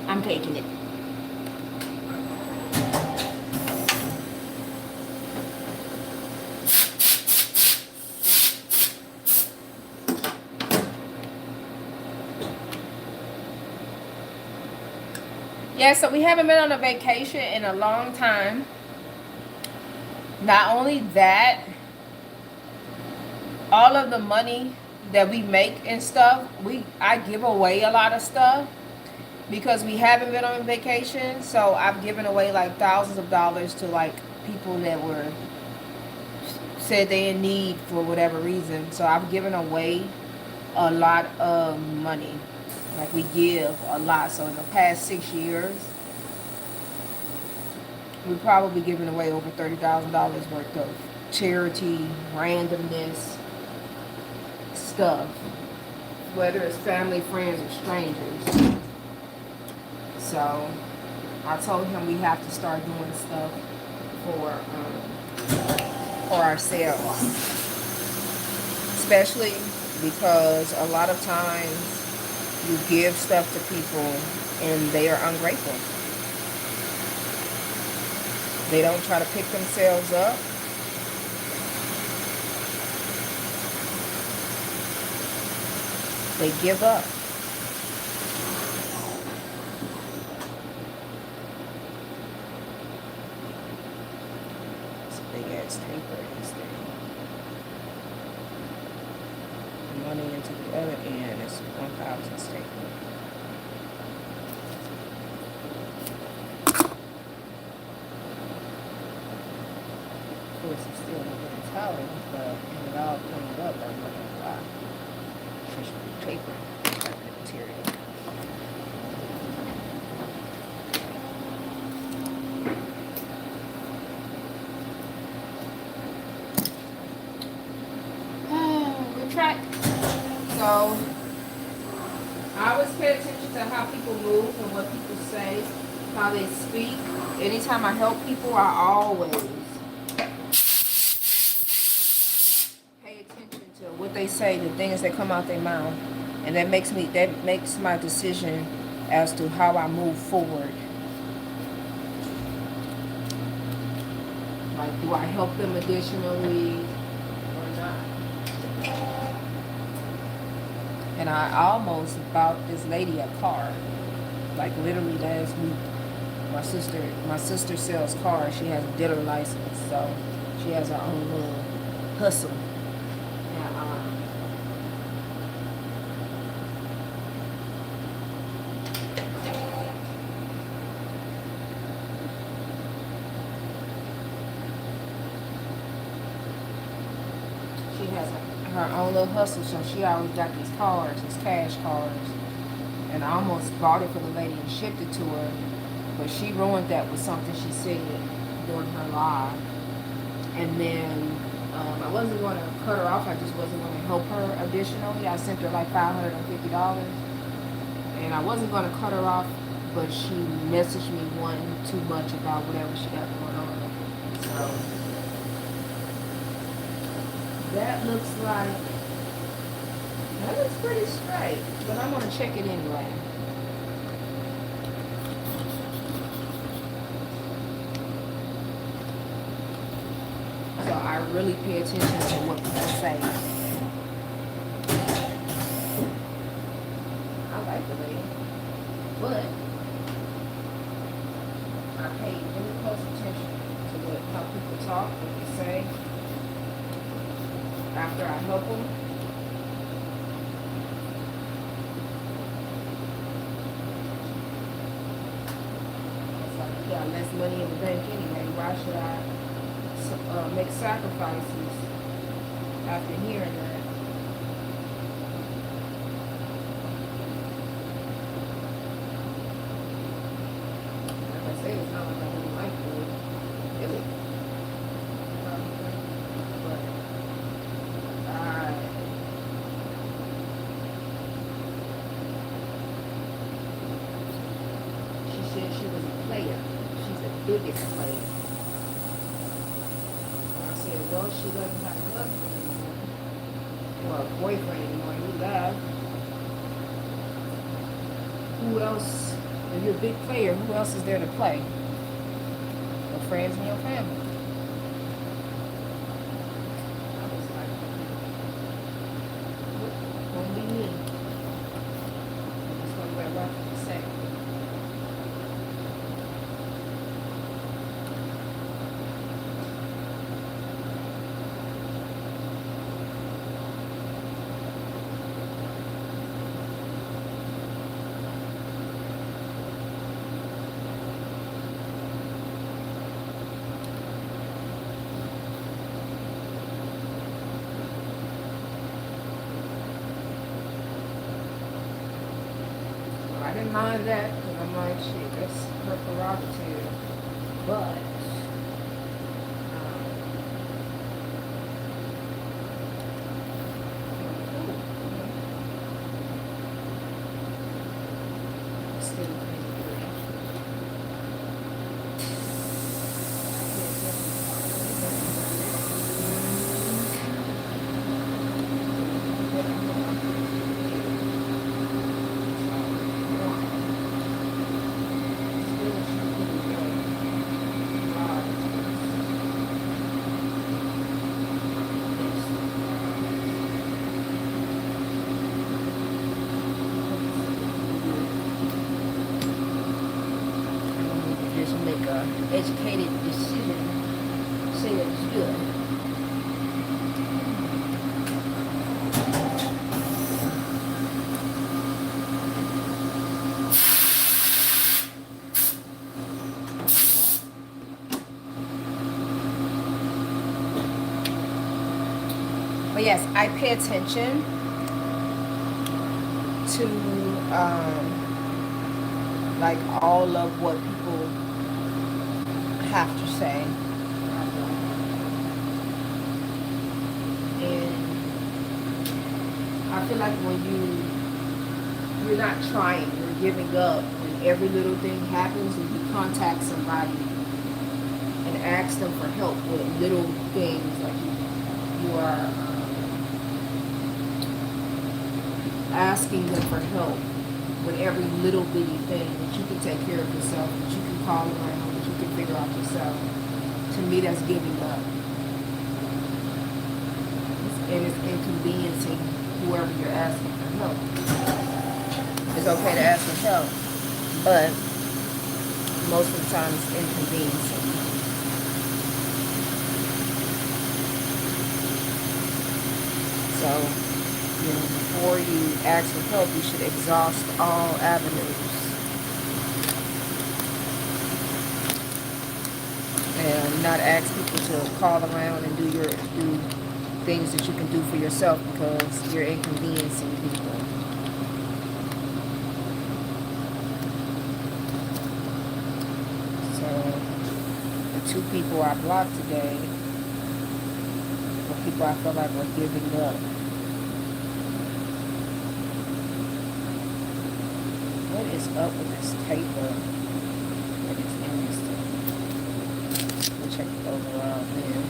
I'm taking it. Yeah, so we haven't been on a vacation in a long time. Not only that, all of the money that we make and stuff, I give away a lot of stuff because we haven't been on vacation. So I've given away like thousands of dollars to like people that said they in need for whatever reason. So I've given away a lot of money. Like, we give a lot. So in the past 6 years, we've probably given away over $30,000 worth of charity, randomness, stuff. Whether it's family, friends, or strangers. So I told him we have to start doing stuff for ourselves, especially because a lot of times you give stuff to people and they are ungrateful. They don't try to pick themselves up. They give up. It's a big ass taper in this thing. The money into the other end is 1,000 staple. Of course, I'm still not getting tired, but it all cleaned up. I'm not gonna lie. Fish paper material. Retract. So I always pay attention to how people move and what people say, how they speak. Anytime I help people, I always pay attention to what they say, the things that come out their mouth, and that makes my decision as to how I move forward. Like, do I help them additionally or not? And I almost bought this lady a car, like literally last week. My sister sells cars. She has a dealer license, so she has her own little hustle. And, she has her own little hustle, so she always got these cars, these cash cars. And I almost bought it for the lady and shipped it to her, but she ruined that with something she said during her live. And then I wasn't going to cut her off. I just wasn't going to help her additionally. I sent her like $550, and I wasn't going to cut her off, but she messaged me wanting too much about whatever she got going on. So that looks pretty straight, but I'm going to check it anyway. So I really pay attention to what people say. I like the lady, but I pay really close attention to how people talk, what they say. After I help them, it's like, you got less money in the bank anyway. Why should I make sacrifices after hearing that? Like I say, it's not like I really like food. Really. But she said she was a player. She's the biggest player. Well, she doesn't have a husband anymore, or a boyfriend anymore. He left. Who else? If you're a big player, who else is there to play? Your friends and your family. I was like, won't be me. That's what we're about to say. behind that because I'm like, shit, that's her prerogative. But still just make a educated decision. Say it's good. But yes, I pay attention to like all of what people have to say, and I feel like when you're not trying, you're giving up, when every little thing happens and you contact somebody and ask them for help with little things, like you are asking them for help with every little bitty thing that you can take care of yourself, that you can call around, that you can figure out yourself. To me, that's giving up. And it's inconveniencing whoever you're asking for help. It's okay to ask for help, but most of the time it's inconveniencing. So, before you ask for help, you should exhaust all avenues. And not ask people to call around and do things that you can do for yourself because you're inconveniencing people. So, the 2 people I blocked today were people I felt like were giving up. What is up with this paper that is in this thing? We'll check the overall then.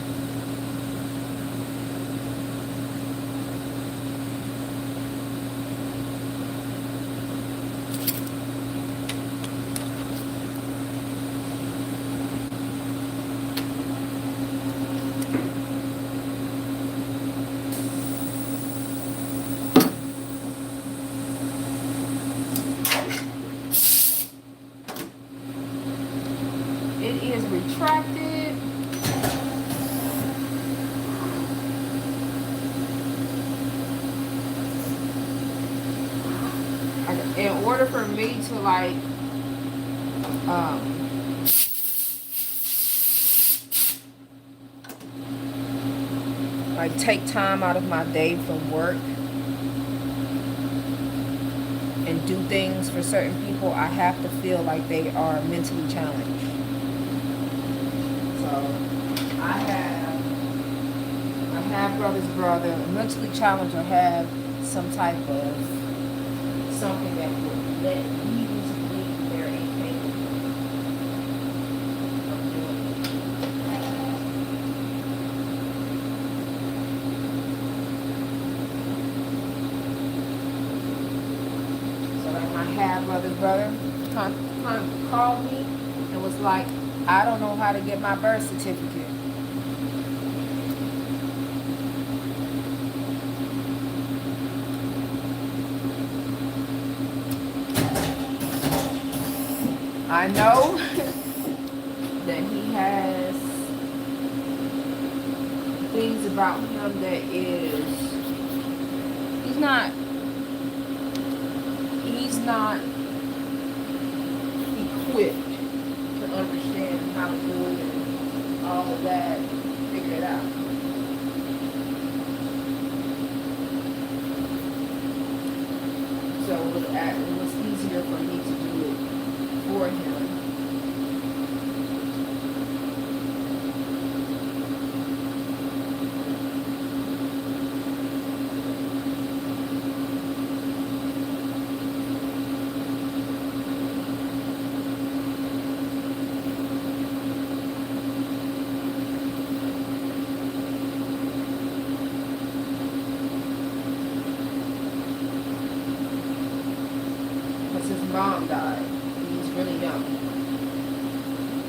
It is retracted. In order for me to like take time out of my day from work and do things for certain people, I have to feel like they are mentally challenged. So I have brother's brother, mentally challenged, or have some type of something that would let me believe they're incapable of doing it. So like my half brother's brother called me and was like, I don't know how to get my birth certificate. I know that he has things about him that he's not equipped to understand how to do it and all of that, figure it out. So it was easier for me to do it for him. His mom died. He's really young.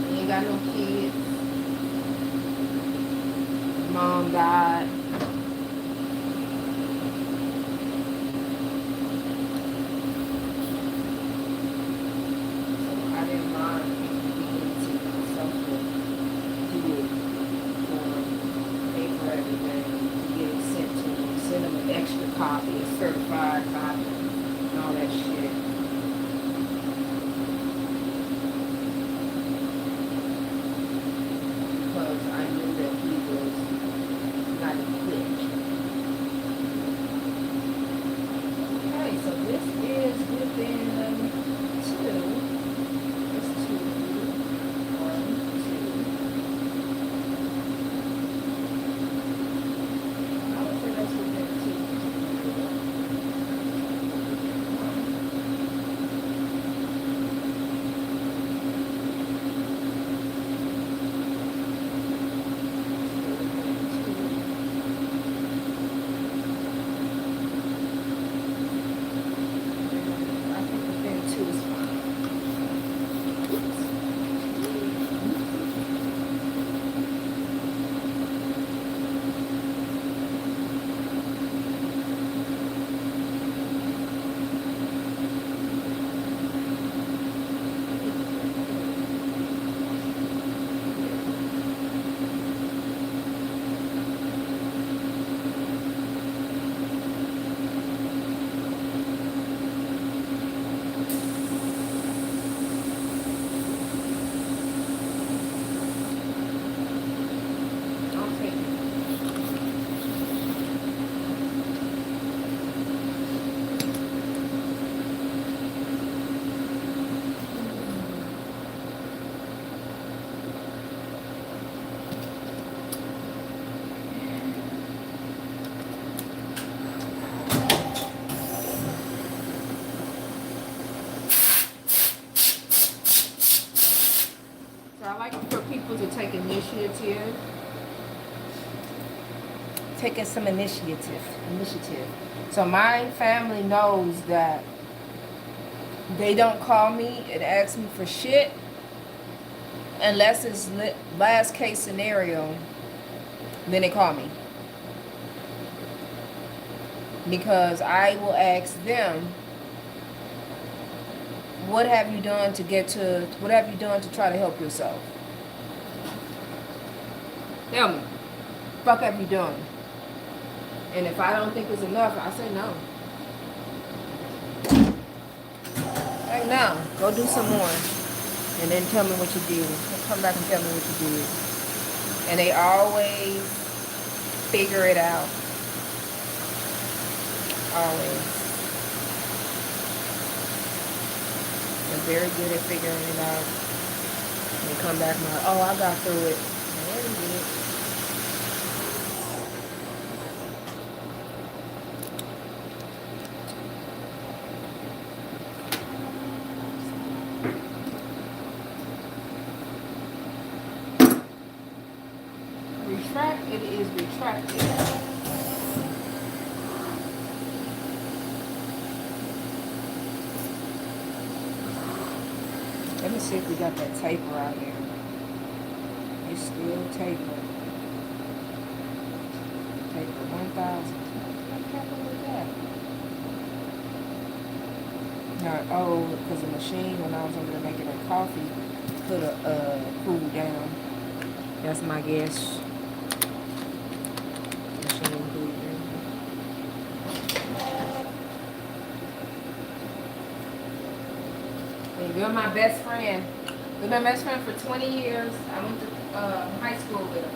He ain't got no kids. His mom died. So I didn't mind being to myself to do it for him, pay for everything, to get it sent to him, send him an extra copy, a certified copy, and all that shit. I knew that he was not equipped. Okay, so this is within two. It's two. 1, 2. I would say that's within 2. I like for people to take initiative. Taking some initiative. So my family knows that they don't call me and ask me for shit unless it's last case scenario. Then they call me, because I will ask them, what have you done to try to help yourself? Tell me. Fuck have you done? And if I don't think it's enough, I say no. Right now, go do some more. And then tell me what you did. Come back and tell me what you did. And they always figure it out. Always. They're very good at figuring it out. And they come back and like, oh, I got through it. Yeah, you did. Retract, it is retracted. Let me see if we got that taper out here. It's still taper. Taper 1000. What happened with that? No, oh, because the machine, when I was over there making her coffee, put a cool down. That's my guess. Machine cool down. You're my best friend. We've been best friends for 20 years. I went to high school with her.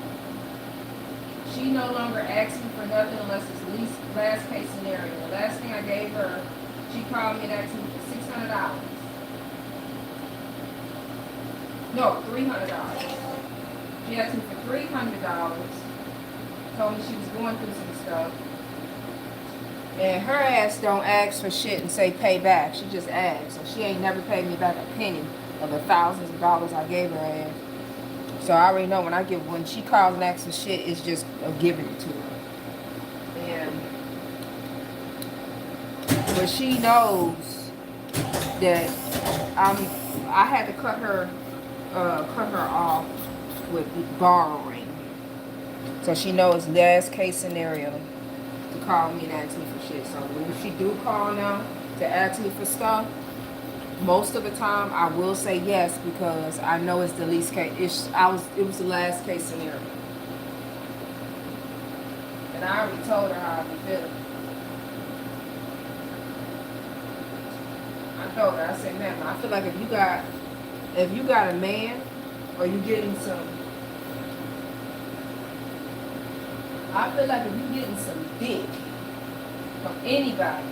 She no longer asks me for nothing unless it's least last case scenario. The last thing I gave her She called me and asked me for $600. No, $300. She asked me for $300. Told me she was going through some stuff. And her ass don't ask for shit and say pay back. She just asks. So she ain't never paid me back a penny of the thousands of dollars I gave her ass. So I already know when she calls and asks for shit, it's just giving it to her. But she knows that I had to cut her off with borrowing. So she knows last case scenario to call me and ask me for shit. So when she do call now to ask me for stuff, most of the time I will say yes because I know it's the least case. It was the last case scenario. And I already told her how I be feeling. I told her, I said, man, I feel like if you got a man or you getting some, I feel like if you getting some dick from anybody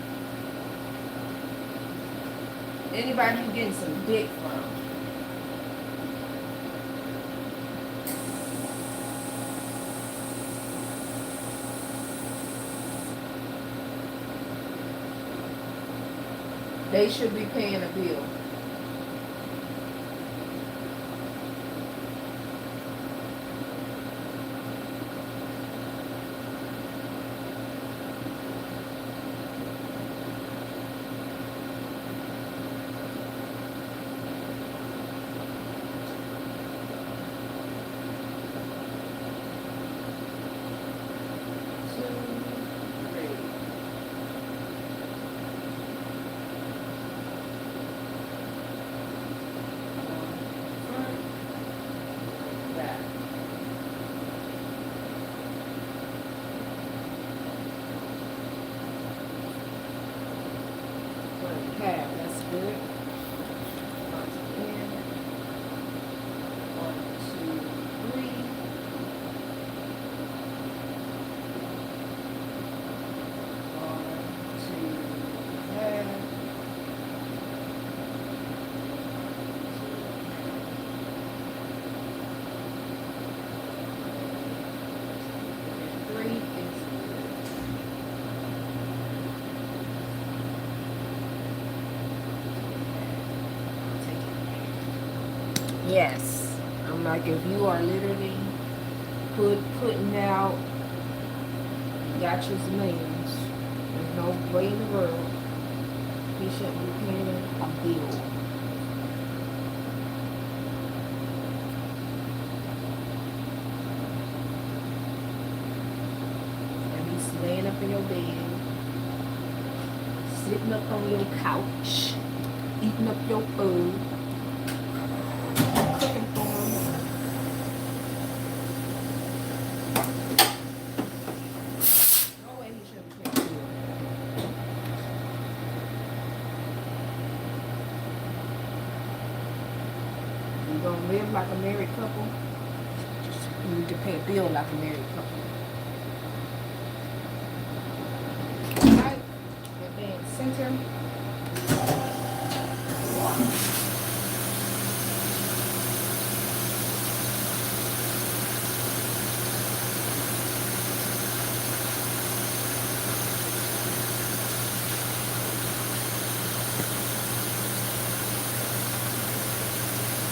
you getting some dick from, they should be paying a bill. That's good. Onto in. 1, 2, 3. 1, 2, half. Yes. I'm like, if you are literally putting out, you got your millions, there's no way in the world he shouldn't be paying a bill. And he's laying up in your bed, sitting up on your couch, eating up your food. You're gonna live like a married couple. You need to pay a bill like a married couple. Alright, that being center.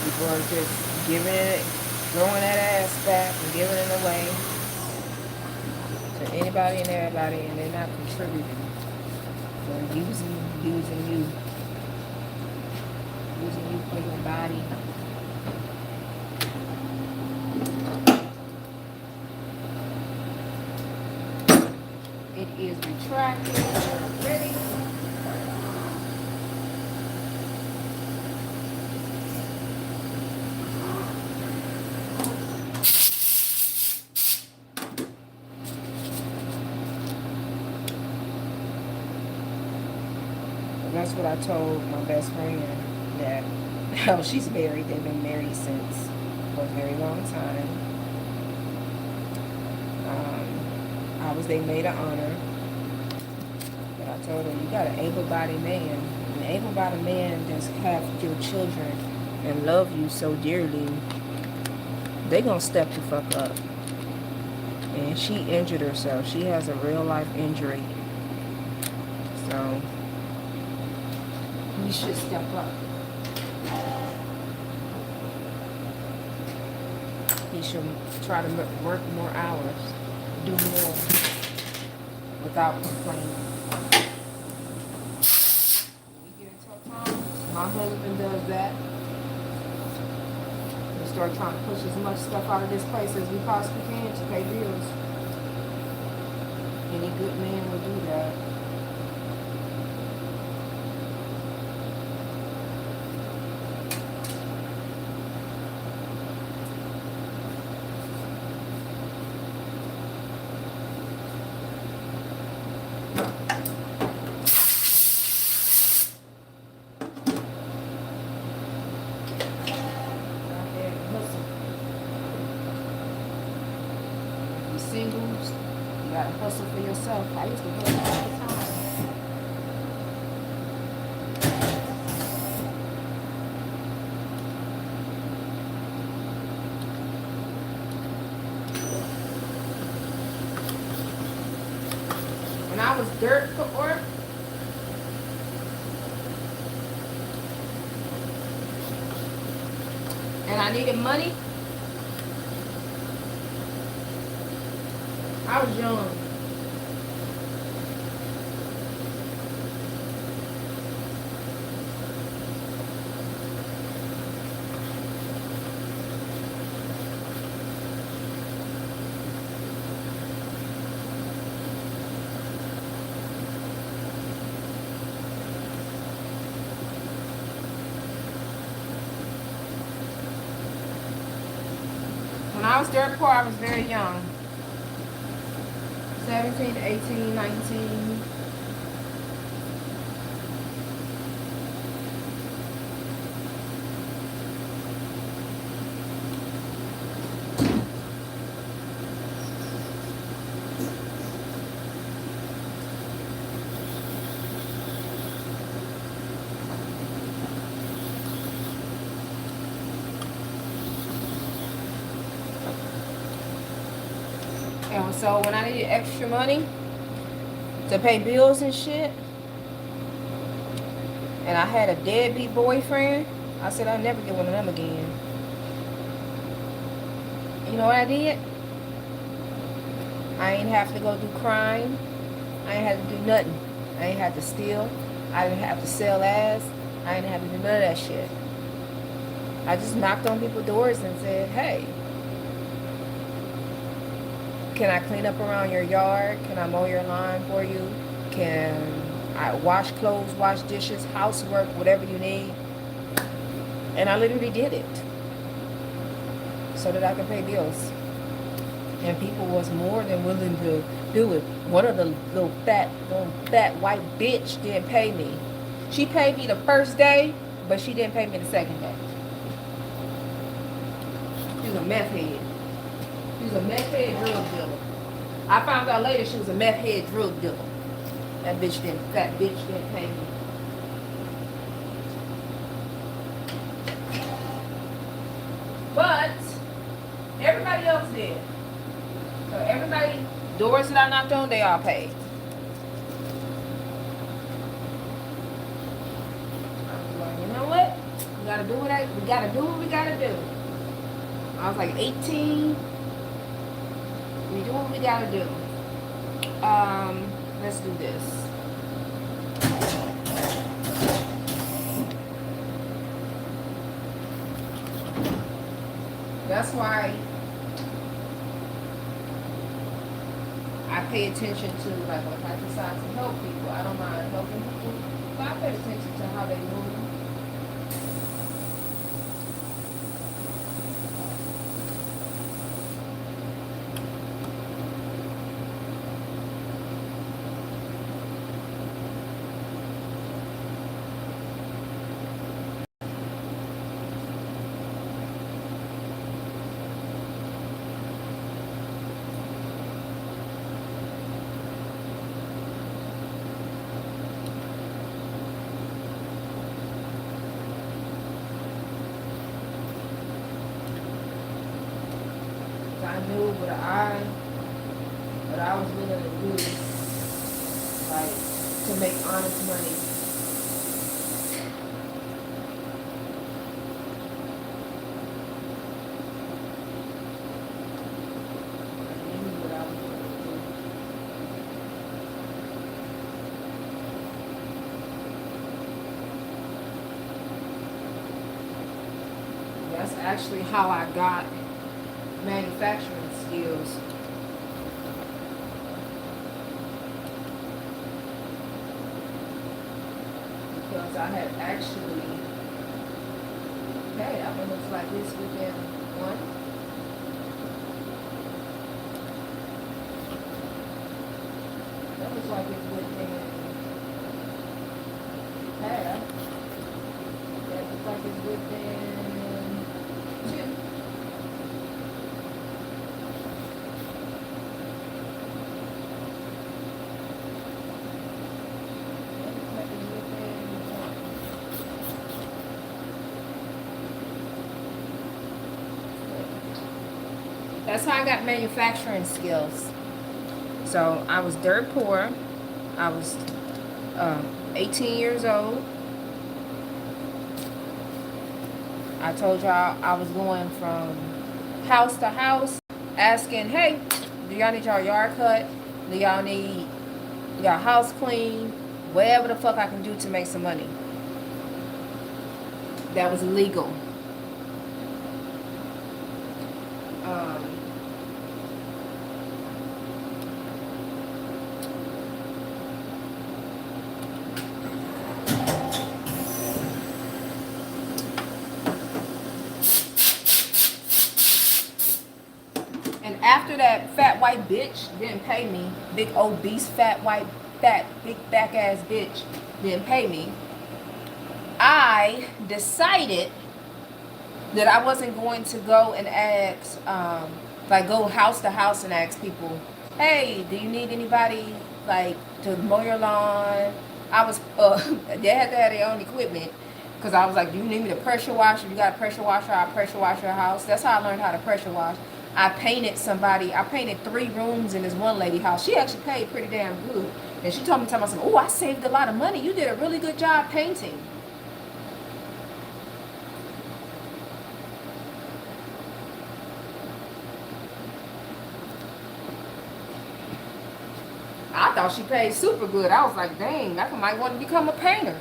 People are just throwing that ass back and giving it away to anybody and everybody, and they're not contributing. They're using you for your body. It is retracted. Ready? That's what I told my best friend, that she's married. They've been married since for a very long time. I was their maid of honor. But I I told her, you got an able-bodied man. An able-bodied man that's have your children and love you so dearly, they gonna step the fuck up. And she injured herself. She has a real life injury. So you should step up. He should try to work more hours, do more without complaining. We get in tough times. My husband does that. We start trying to push as much stuff out of this place as we possibly can to pay bills. Any good man will do that. Singles, you gotta hustle for yourself. I used to hustle all the time. When I was dirt poor, and I needed money, I was young. When I was dirt poor, I was very young. 17, 18, 19. And so when I needed extra money to pay bills and shit, and I had a deadbeat boyfriend, I said I'd never get one of them again. You know what I did? I ain't have to go do crime. I ain't have to do nothing. I ain't have to steal. I didn't have to sell ass. I didn't have to do none of that shit. I just knocked on people's doors and said, hey, can I clean up around your yard? Can I mow your lawn for you? Can I wash clothes, wash dishes, housework, whatever you need? And I literally did it so that I could pay bills. And people was more than willing to do it. One of the little fat white bitch didn't pay me. She paid me the first day, but she didn't pay me the second day. She was a meth head. She was a meth head drug dealer. I found out later she was a meth head drug dealer. That fat bitch didn't pay me. But everybody else did. So everybody, doors that I knocked on, they all paid. I was like, you know what? We gotta do what we gotta do. I was like 18. We do what we gotta do. Let's do this. That's why I pay attention to, like, if I decide to help people, I don't mind helping people, but I pay attention to how they move. I what I was willing to do, like, to make honest money. I knew what I was willing to do. That's actually how I got manufacturing skills. Because I had actually, hey, that one looks like this within one. That looks like it's within half. That looks like it's within two. That looks like it's within one. That's how I got manufacturing skills. So I was dirt poor. I was 18 years old. I told y'all I was going from house to house asking, hey, do y'all need y'all yard cut? Do y'all need y'all house clean? Whatever the fuck I can do to make some money. That was illegal. Um, And after that fat white bitch didn't pay me, big obese fat white fat big back ass bitch didn't pay me, I decided that I wasn't going to go and ask, like go house to house and ask people, hey, do you need anybody like to mow your lawn? I was, they had to have their own equipment. Because I was like, do you need me to pressure wash? If you got a pressure washer, I'll pressure wash your house. That's how I learned how to pressure wash. I painted 3 rooms in this one lady house. She actually paid pretty damn good. And she told me, oh, I saved a lot of money. You did a really good job painting. I thought she paid super good. I was like, dang, I might want to become a painter.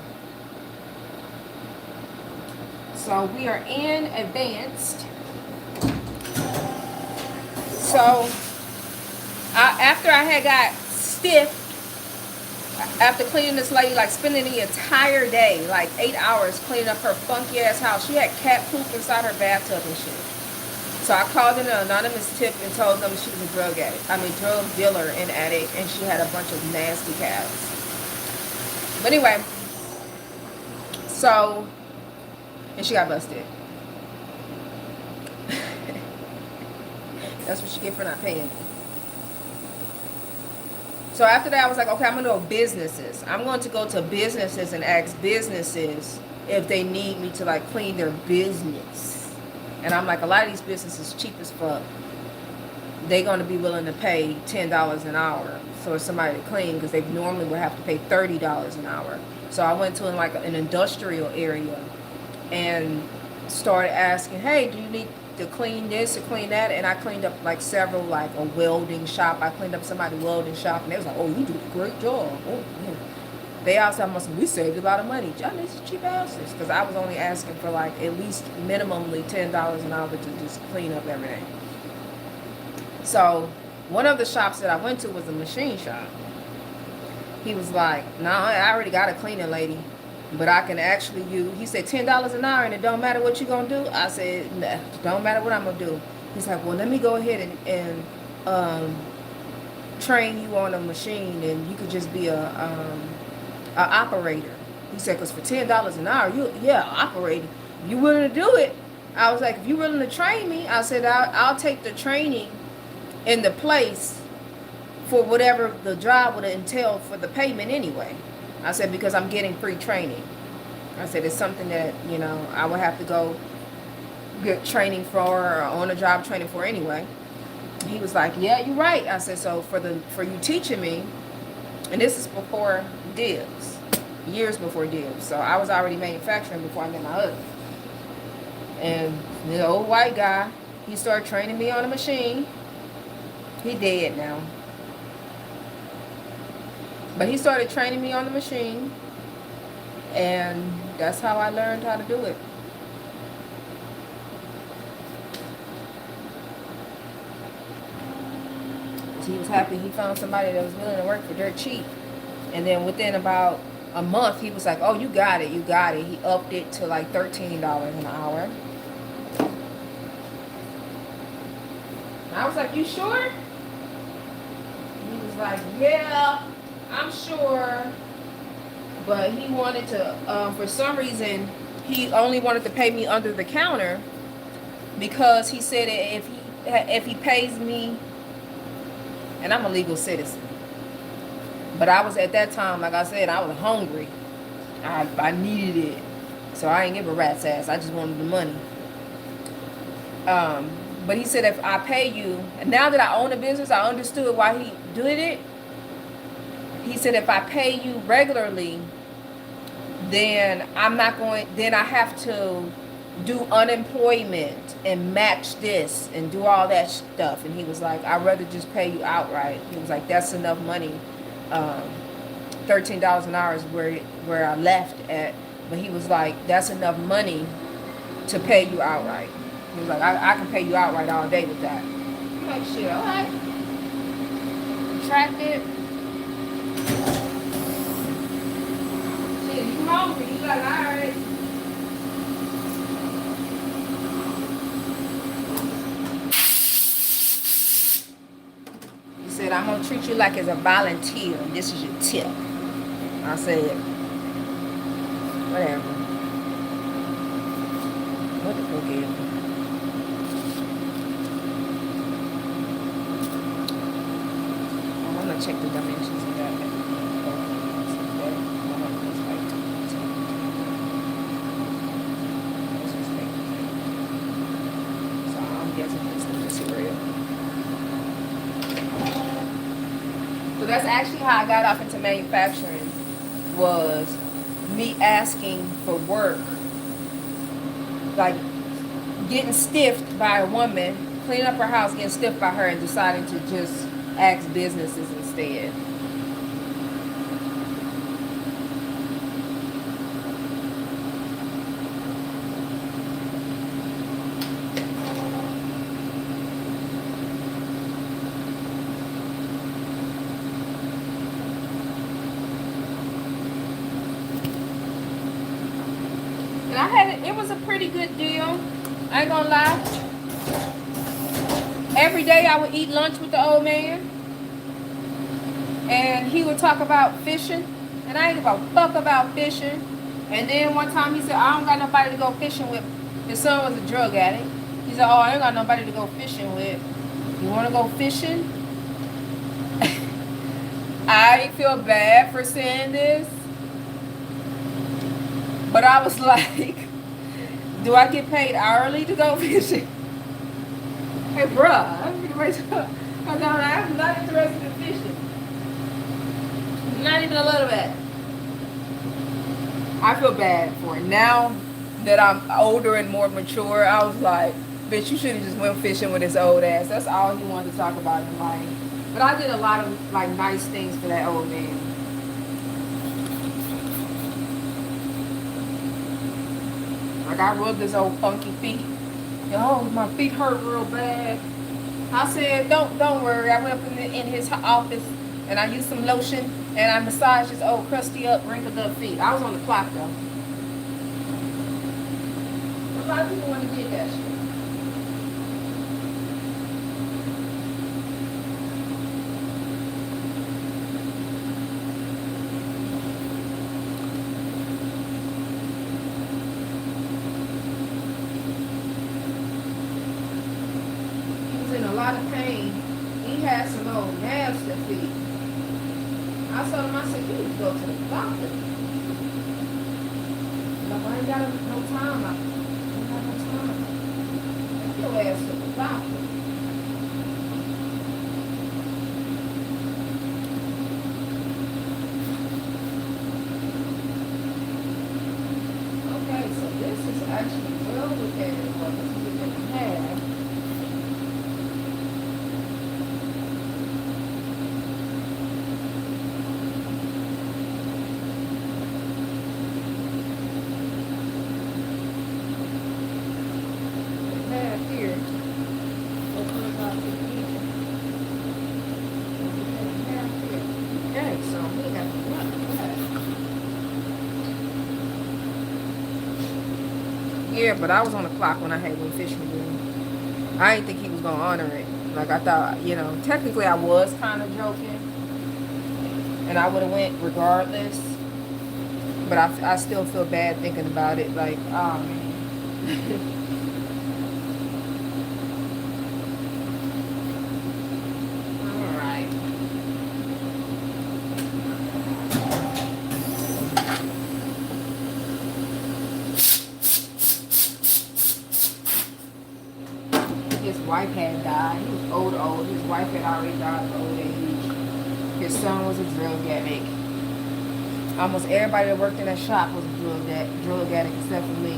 So we are in advanced. So after I had got stiff, after cleaning this lady, like spending the entire day, like 8 hours cleaning up her funky ass house. She had cat poop inside her bathtub and shit. So I called in an anonymous tip and told them she was a drug dealer and addict, and she had a bunch of nasty cats. But anyway, so, and she got busted. That's what she get for not paying me. So after that, I was like, okay, I'm going to go businesses. I'm going to go to businesses and ask businesses if they need me to like clean their business. And I'm like, a lot of these businesses cheap as fuck. They're going to be willing to pay $10 an hour for somebody to clean, because they normally would have to pay $30 an hour. So I went to like an industrial area and started asking, hey, do you need to clean this or clean that? And I cleaned up like several, like a welding shop. I cleaned up somebody's welding shop, and they was like, oh, you do a great job. Oh, yeah. They also must have, we saved a lot of money. Y'all need some cheap asses. Because I was only asking for like at least minimally $10 an hour to just clean up everything. So one of the shops that I went to was a machine shop. He was like, nah, I already got a cleaning lady, but I can actually use, he said $10 an hour and it don't matter what you gonna do. I said, nah, don't matter what I'm gonna do. He's like, well, let me go ahead and train you on a machine, and you could just be a operator. He said, because for $10 an hour, operating. You willing to do it? I was like, if you willing to train me, I said, I'll take the training in the place for whatever the job would entail for the payment anyway. I said, because I'm getting free training. I said, it's something that, you know, I would have to go get training for, or on a job training for anyway. He was like, yeah, you're right. I said, so for you teaching me, and this is before dibs, years before dibs. So I was already manufacturing before I met my husband. And the old white guy, he started training me on a machine. He dead now. But he started training me on the machine. And that's how I learned how to do it. He was happy he found somebody that was willing to work for dirt cheap. And then within about a month, he was like, oh, you got it, you got it. He upped it to like $13 an hour. And I was like, you sure? He was like, yeah, I'm sure. But he wanted to, for some reason, he only wanted to pay me under the counter because he said if he pays me, and I'm a legal citizen. But I was at that time, like I said, I was hungry. I needed it. So I ain't give a rat's ass. I just wanted the money. But he said if I pay you, and now that I own a business, I understood why he did it. He said if I pay you regularly, then then I have to do unemployment and match this and do all that stuff. And he was like, I'd rather just pay you outright. He was like, that's enough money. $13 an hour is where I left at. But he was like, that's enough money to pay you outright. He was like, I can pay you outright all day with that. I'm like, shit, all right. Tracked it. Shit, you hungry. You like, all right. He said, I'm going to treat you like as a volunteer, and this is your tip. I said, whatever. What the fuck is it? I'm going to check the dimensions of that. So I'm guessing this is the material. So that's actually how I got off into manufacturing, was me asking for work, like getting stiffed by a woman, cleaning up her house, getting stiffed by her, and deciding to just ask businesses instead. And it was a pretty good deal. I ain't gonna lie. Every day I would eat lunch with the old man. And he would talk about fishing. And I ain't give a fuck about fishing. And then one time he said, I don't got nobody to go fishing with. His son was a drug addict. He said, oh, I ain't got nobody to go fishing with. You wanna go fishing? I feel bad for saying this. But I was like, do I get paid hourly to go fishing? Hey, bruh, I'm not interested in fishing. Not even a little bit. I feel bad for it. Now that I'm older and more mature, I was like, bitch, you should have just went fishing with his old ass. That's all he wanted to talk about in life. But I did a lot of like nice things for that old man. Like I rubbed his old funky feet. Oh, my feet hurt real bad. I said, don't worry. I went up in his office and I used some lotion and I massaged his old crusty up, wrinkled up feet. I was on the clock though. A lot of people want to get that shit. A lot of pain. He had some old nasty feet. I told him, I said, you need to go to the doctor. But I ain't got no time. I ain't got no time. Take your ass to the doctor. Yeah, but I was on the clock when I had went fishing with him. I didn't think he was gonna honor it. Like I thought, you know, technically I was kind of joking, and I would have went regardless. But I still feel bad thinking about it. Like, all right. His wife had died. He was old. His wife had already died of old age. His son was a drug addict. Almost everybody that worked in that shop was a drug addict except for me.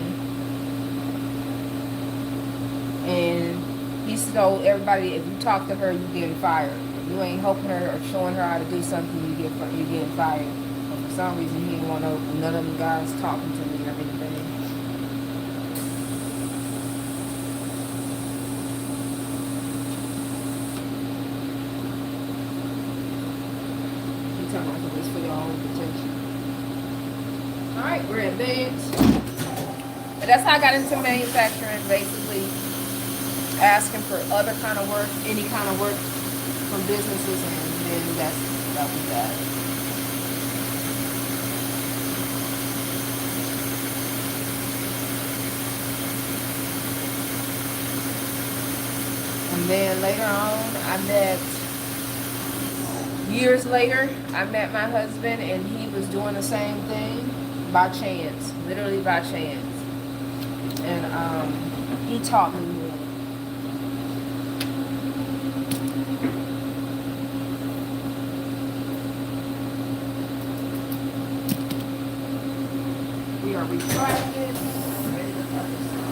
And he told everybody, if you talk to her, you getting fired. If you ain't helping her or showing her how to do something, you getting fired. But for some reason, he didn't want none of them guys talking to me or anything. He talking about this for your own protection. All right, we're advanced. But that's how I got into manufacturing, basically asking for other kind of work, any kind of work from businesses, and then that was that. And then later on, years later, I met my husband, and he was doing the same thing by chance, literally by chance. And he taught me more. We are retracted. Ready to cut this out.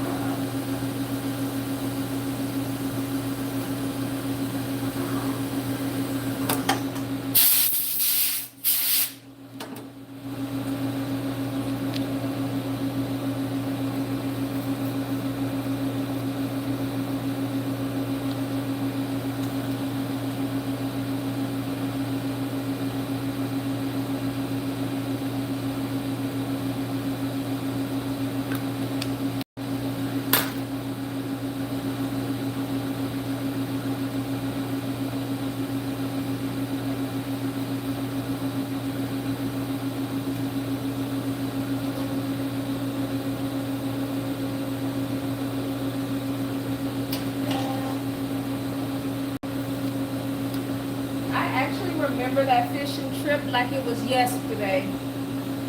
Remember that fishing trip like it was yesterday.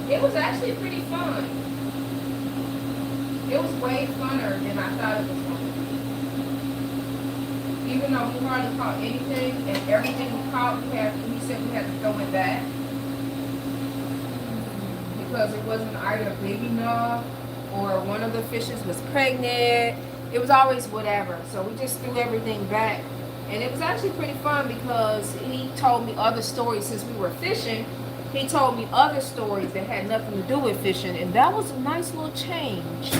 It was actually pretty fun. It was way funner than I thought it was going to be. Even though we hardly caught anything, and everything we caught, we said we had to throw it back because it wasn't either big enough or one of the fishes was pregnant. It was always whatever. So we just threw everything back. And it was actually pretty fun because he told me other stories since we were fishing. He told me other stories that had nothing to do with fishing, and that was a nice little change.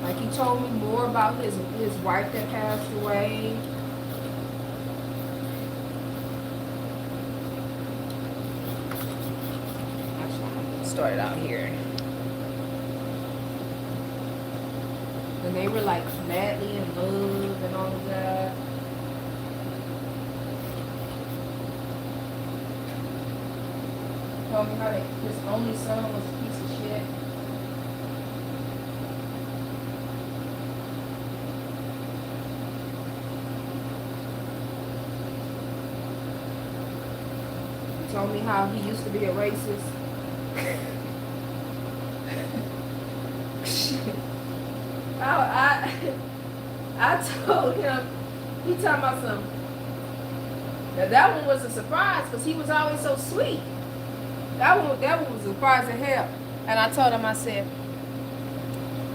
Like he told me more about his wife that passed away. Actually, started out here. And they were like madly in love and all of that. Told me how his only son was a piece of shit. He told me how he used to be a racist. I told him, he talking about something. Now that one was a surprise because he was always so sweet. That one was a surprise to hell. And I told him, I said,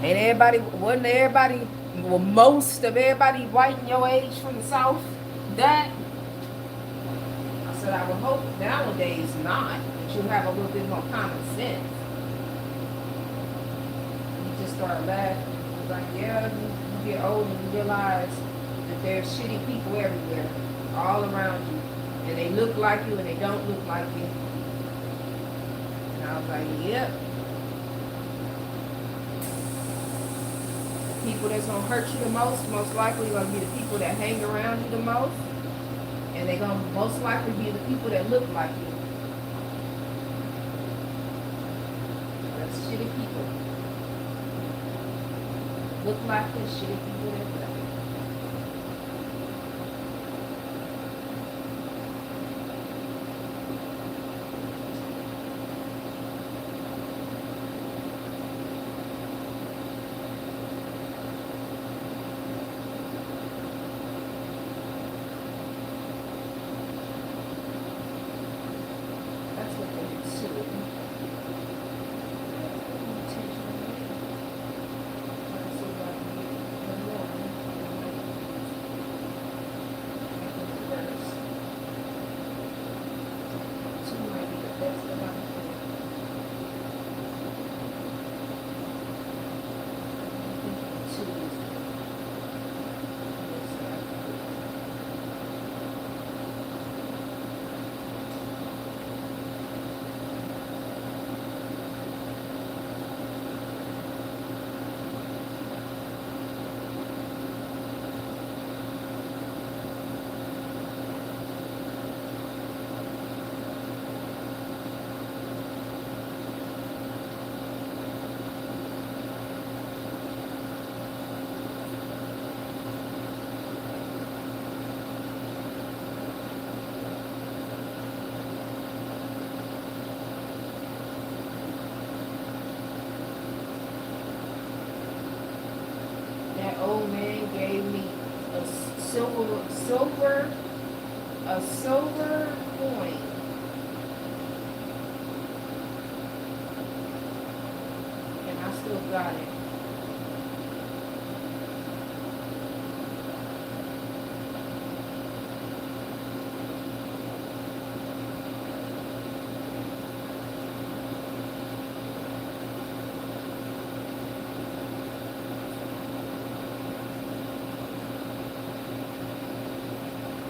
wasn't everybody, well, most of everybody white in your age from the South, that? I said, I would hope nowadays not, that you have a little bit more common sense. He just started laughing. He was like, yeah, you get old and you realize that there's shitty people everywhere, all around you. And they look like you and they don't look like you. And I was like, yep. People that's gonna hurt you the most likely gonna be the people that hang around you the most. And they're gonna most likely be the people that look like you. That's shitty people. Look like this shitty people that play. That's what they do. That old man gave me a silver coin. And I still got it.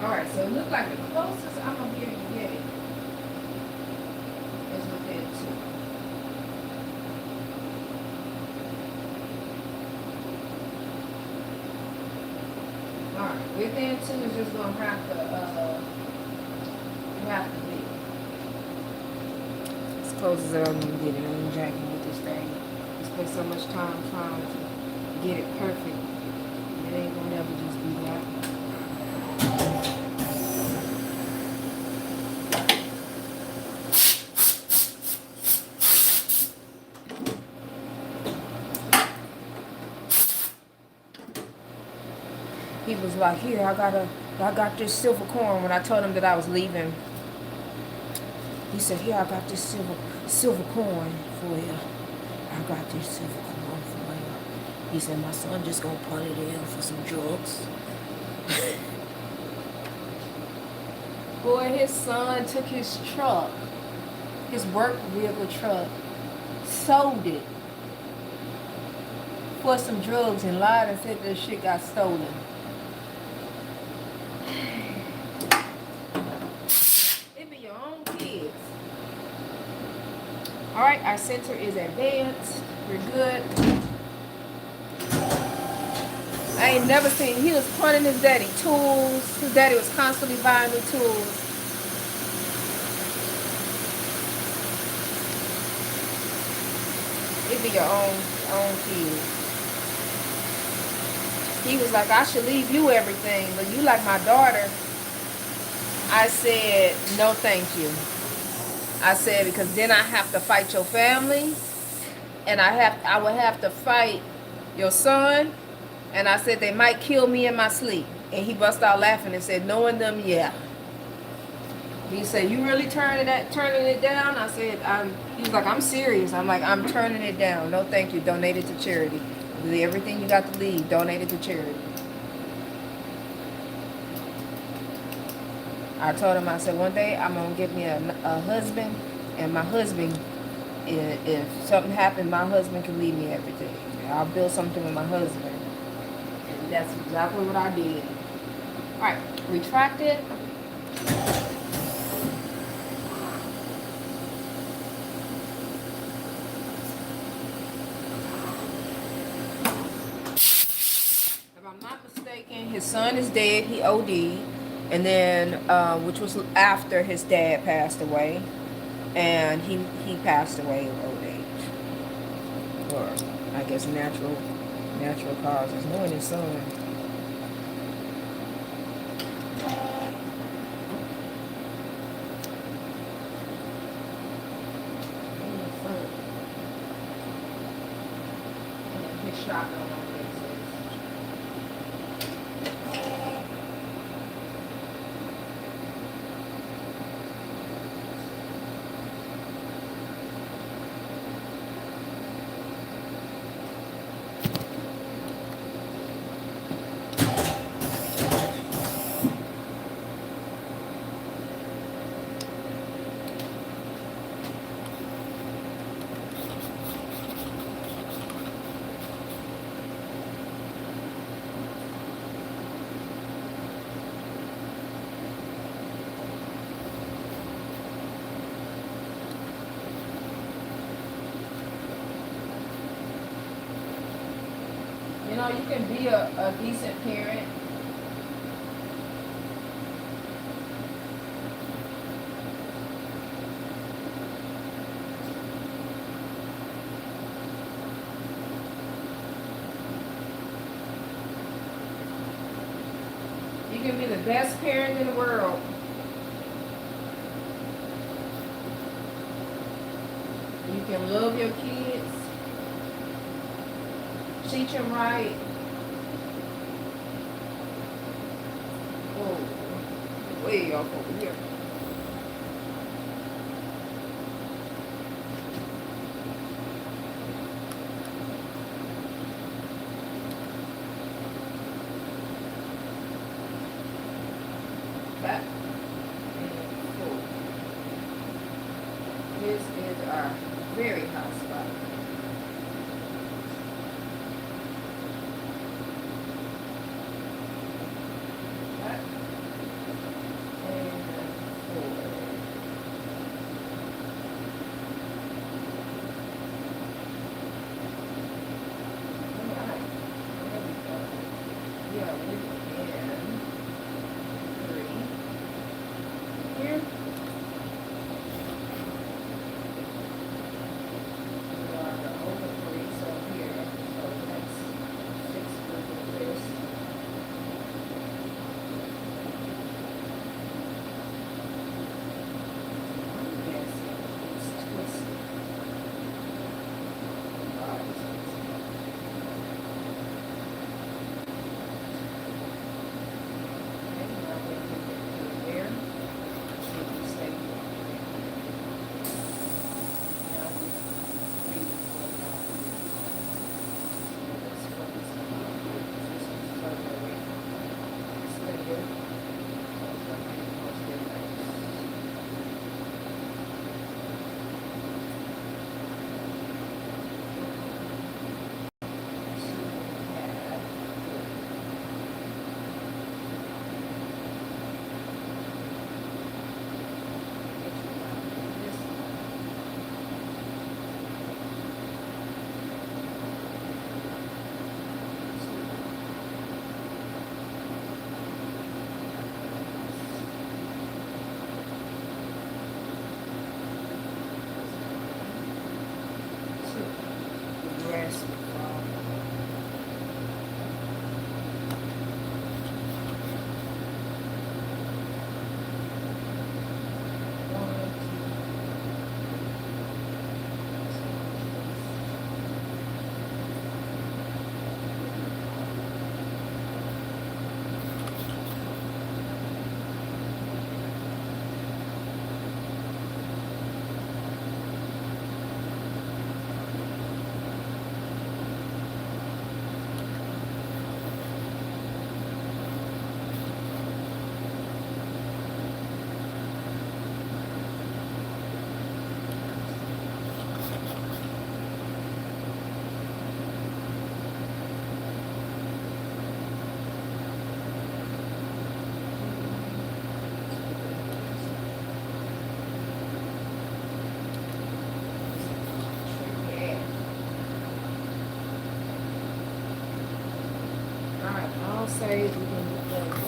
Alright, so it looks like the closest I'm going to be able to get it is within 2. Alright, within 2 is just going to have to be. As close as I'm going to get it. I'm jacking with this thing. I spent so much time trying to get it perfect. It ain't going to never just be that. He was like, here, I got this silver coin. When I told him that I was leaving, he said, here, I got this silver coin for you. I got this silver coin for you. He said, my son just gonna put it in for some drugs. Boy, his son took his truck, his work vehicle truck, sold it for some drugs and lied and said that shit got stolen. Alright, our center is advanced. We're good. I ain't never seen, he was punting his daddy tools. His daddy was constantly buying new tools. It be your own kid. He was like, I should leave you everything, but you like my daughter. I said, no thank you. I said, because then I have to fight your family, and I would have to fight your son, and I said they might kill me in my sleep. And he bust out laughing and said, knowing them, yeah. He said, you really turning it down? I said, he was like, I'm serious. I'm like, I'm turning it down. No thank you. Donate it to charity. Everything you got to leave, donate it to charity. I told him, I said, one day I'm going to get me a husband, and my husband, if something happened, my husband can leave me everything. I'll build something with my husband. And that's exactly what I did. All right, retract it. His son is dead. He OD'd, and then which was after his dad passed away, and he passed away of old age, or I guess natural causes. Knowing his son. His shotgun on You know, you can be a decent parent. You can be the best parent in the world. You can love your kids. Teach them right. Oh, way off over here. Back and forward. This is our very hot spot.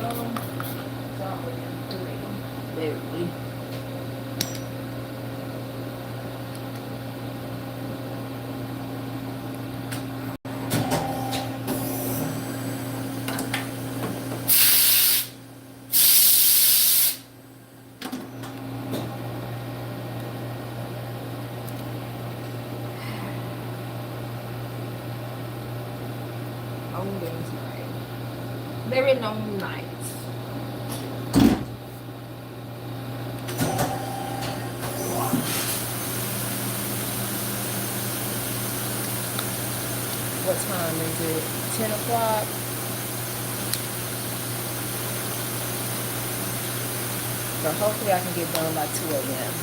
It's already in 3. Literally. Long days night. Very long nights. What time is it? 10 o'clock. So hopefully I can get done by 2 a.m.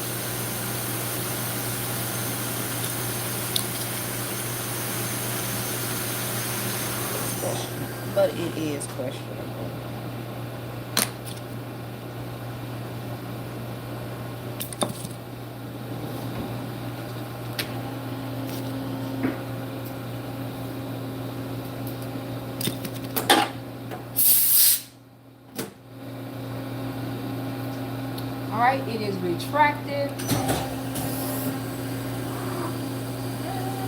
But it is questionable. Alright, it is retracted.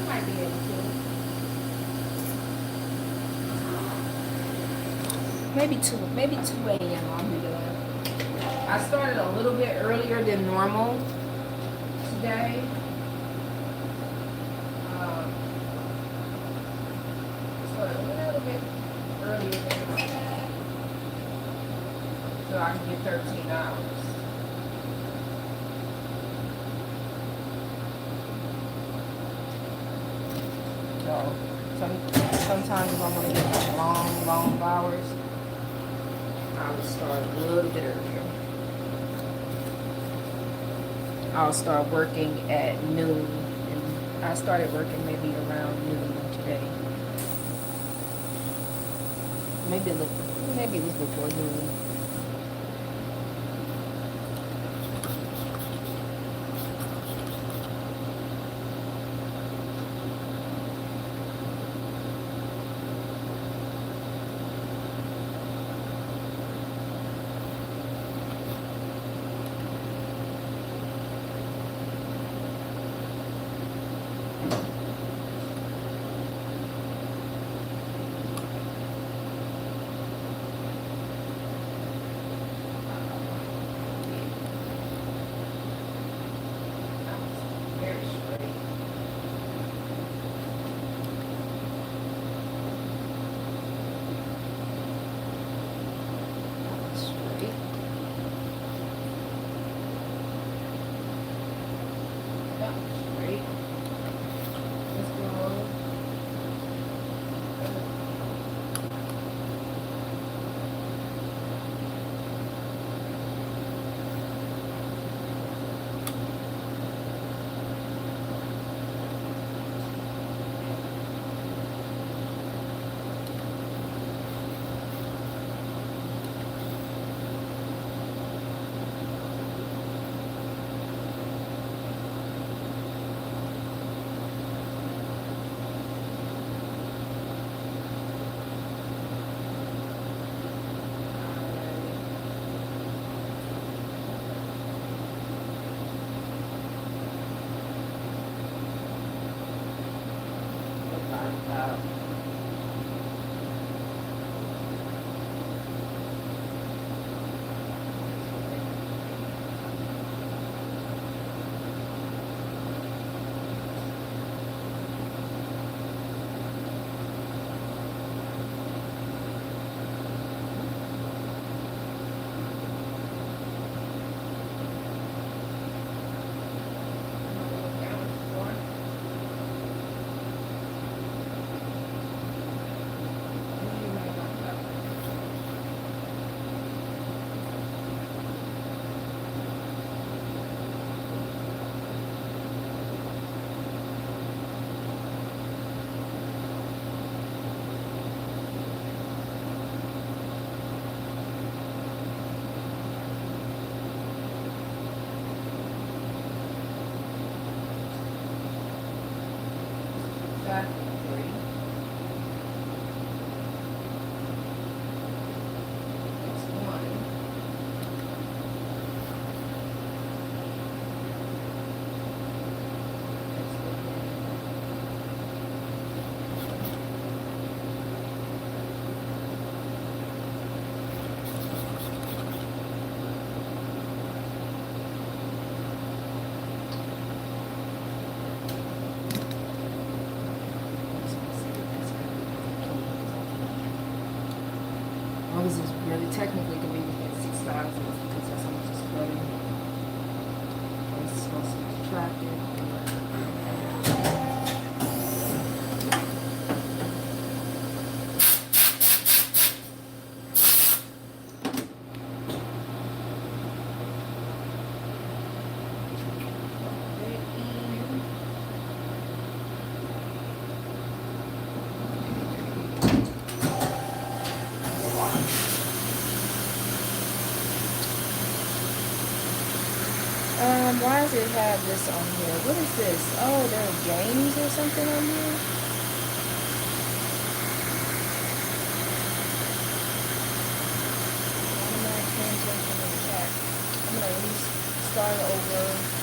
Might be able to. Maybe 2 a.m. I'll be done. I started a little bit earlier than normal today. Started a little bit earlier than normal. So I can get 13 hours. So sometimes if I'm going to get like long hours, I would start a little bit earlier. I'll start working at noon. And I started working maybe around noon today. Maybe it was before noon. long as it's really technically can be within 6,000 because that's how much it's cutting. It's supposed to be attractive. Why does it have this on here? What is this? Oh, there are games or something on here? Why am I paying attention to the chat? I'm gonna at least start over.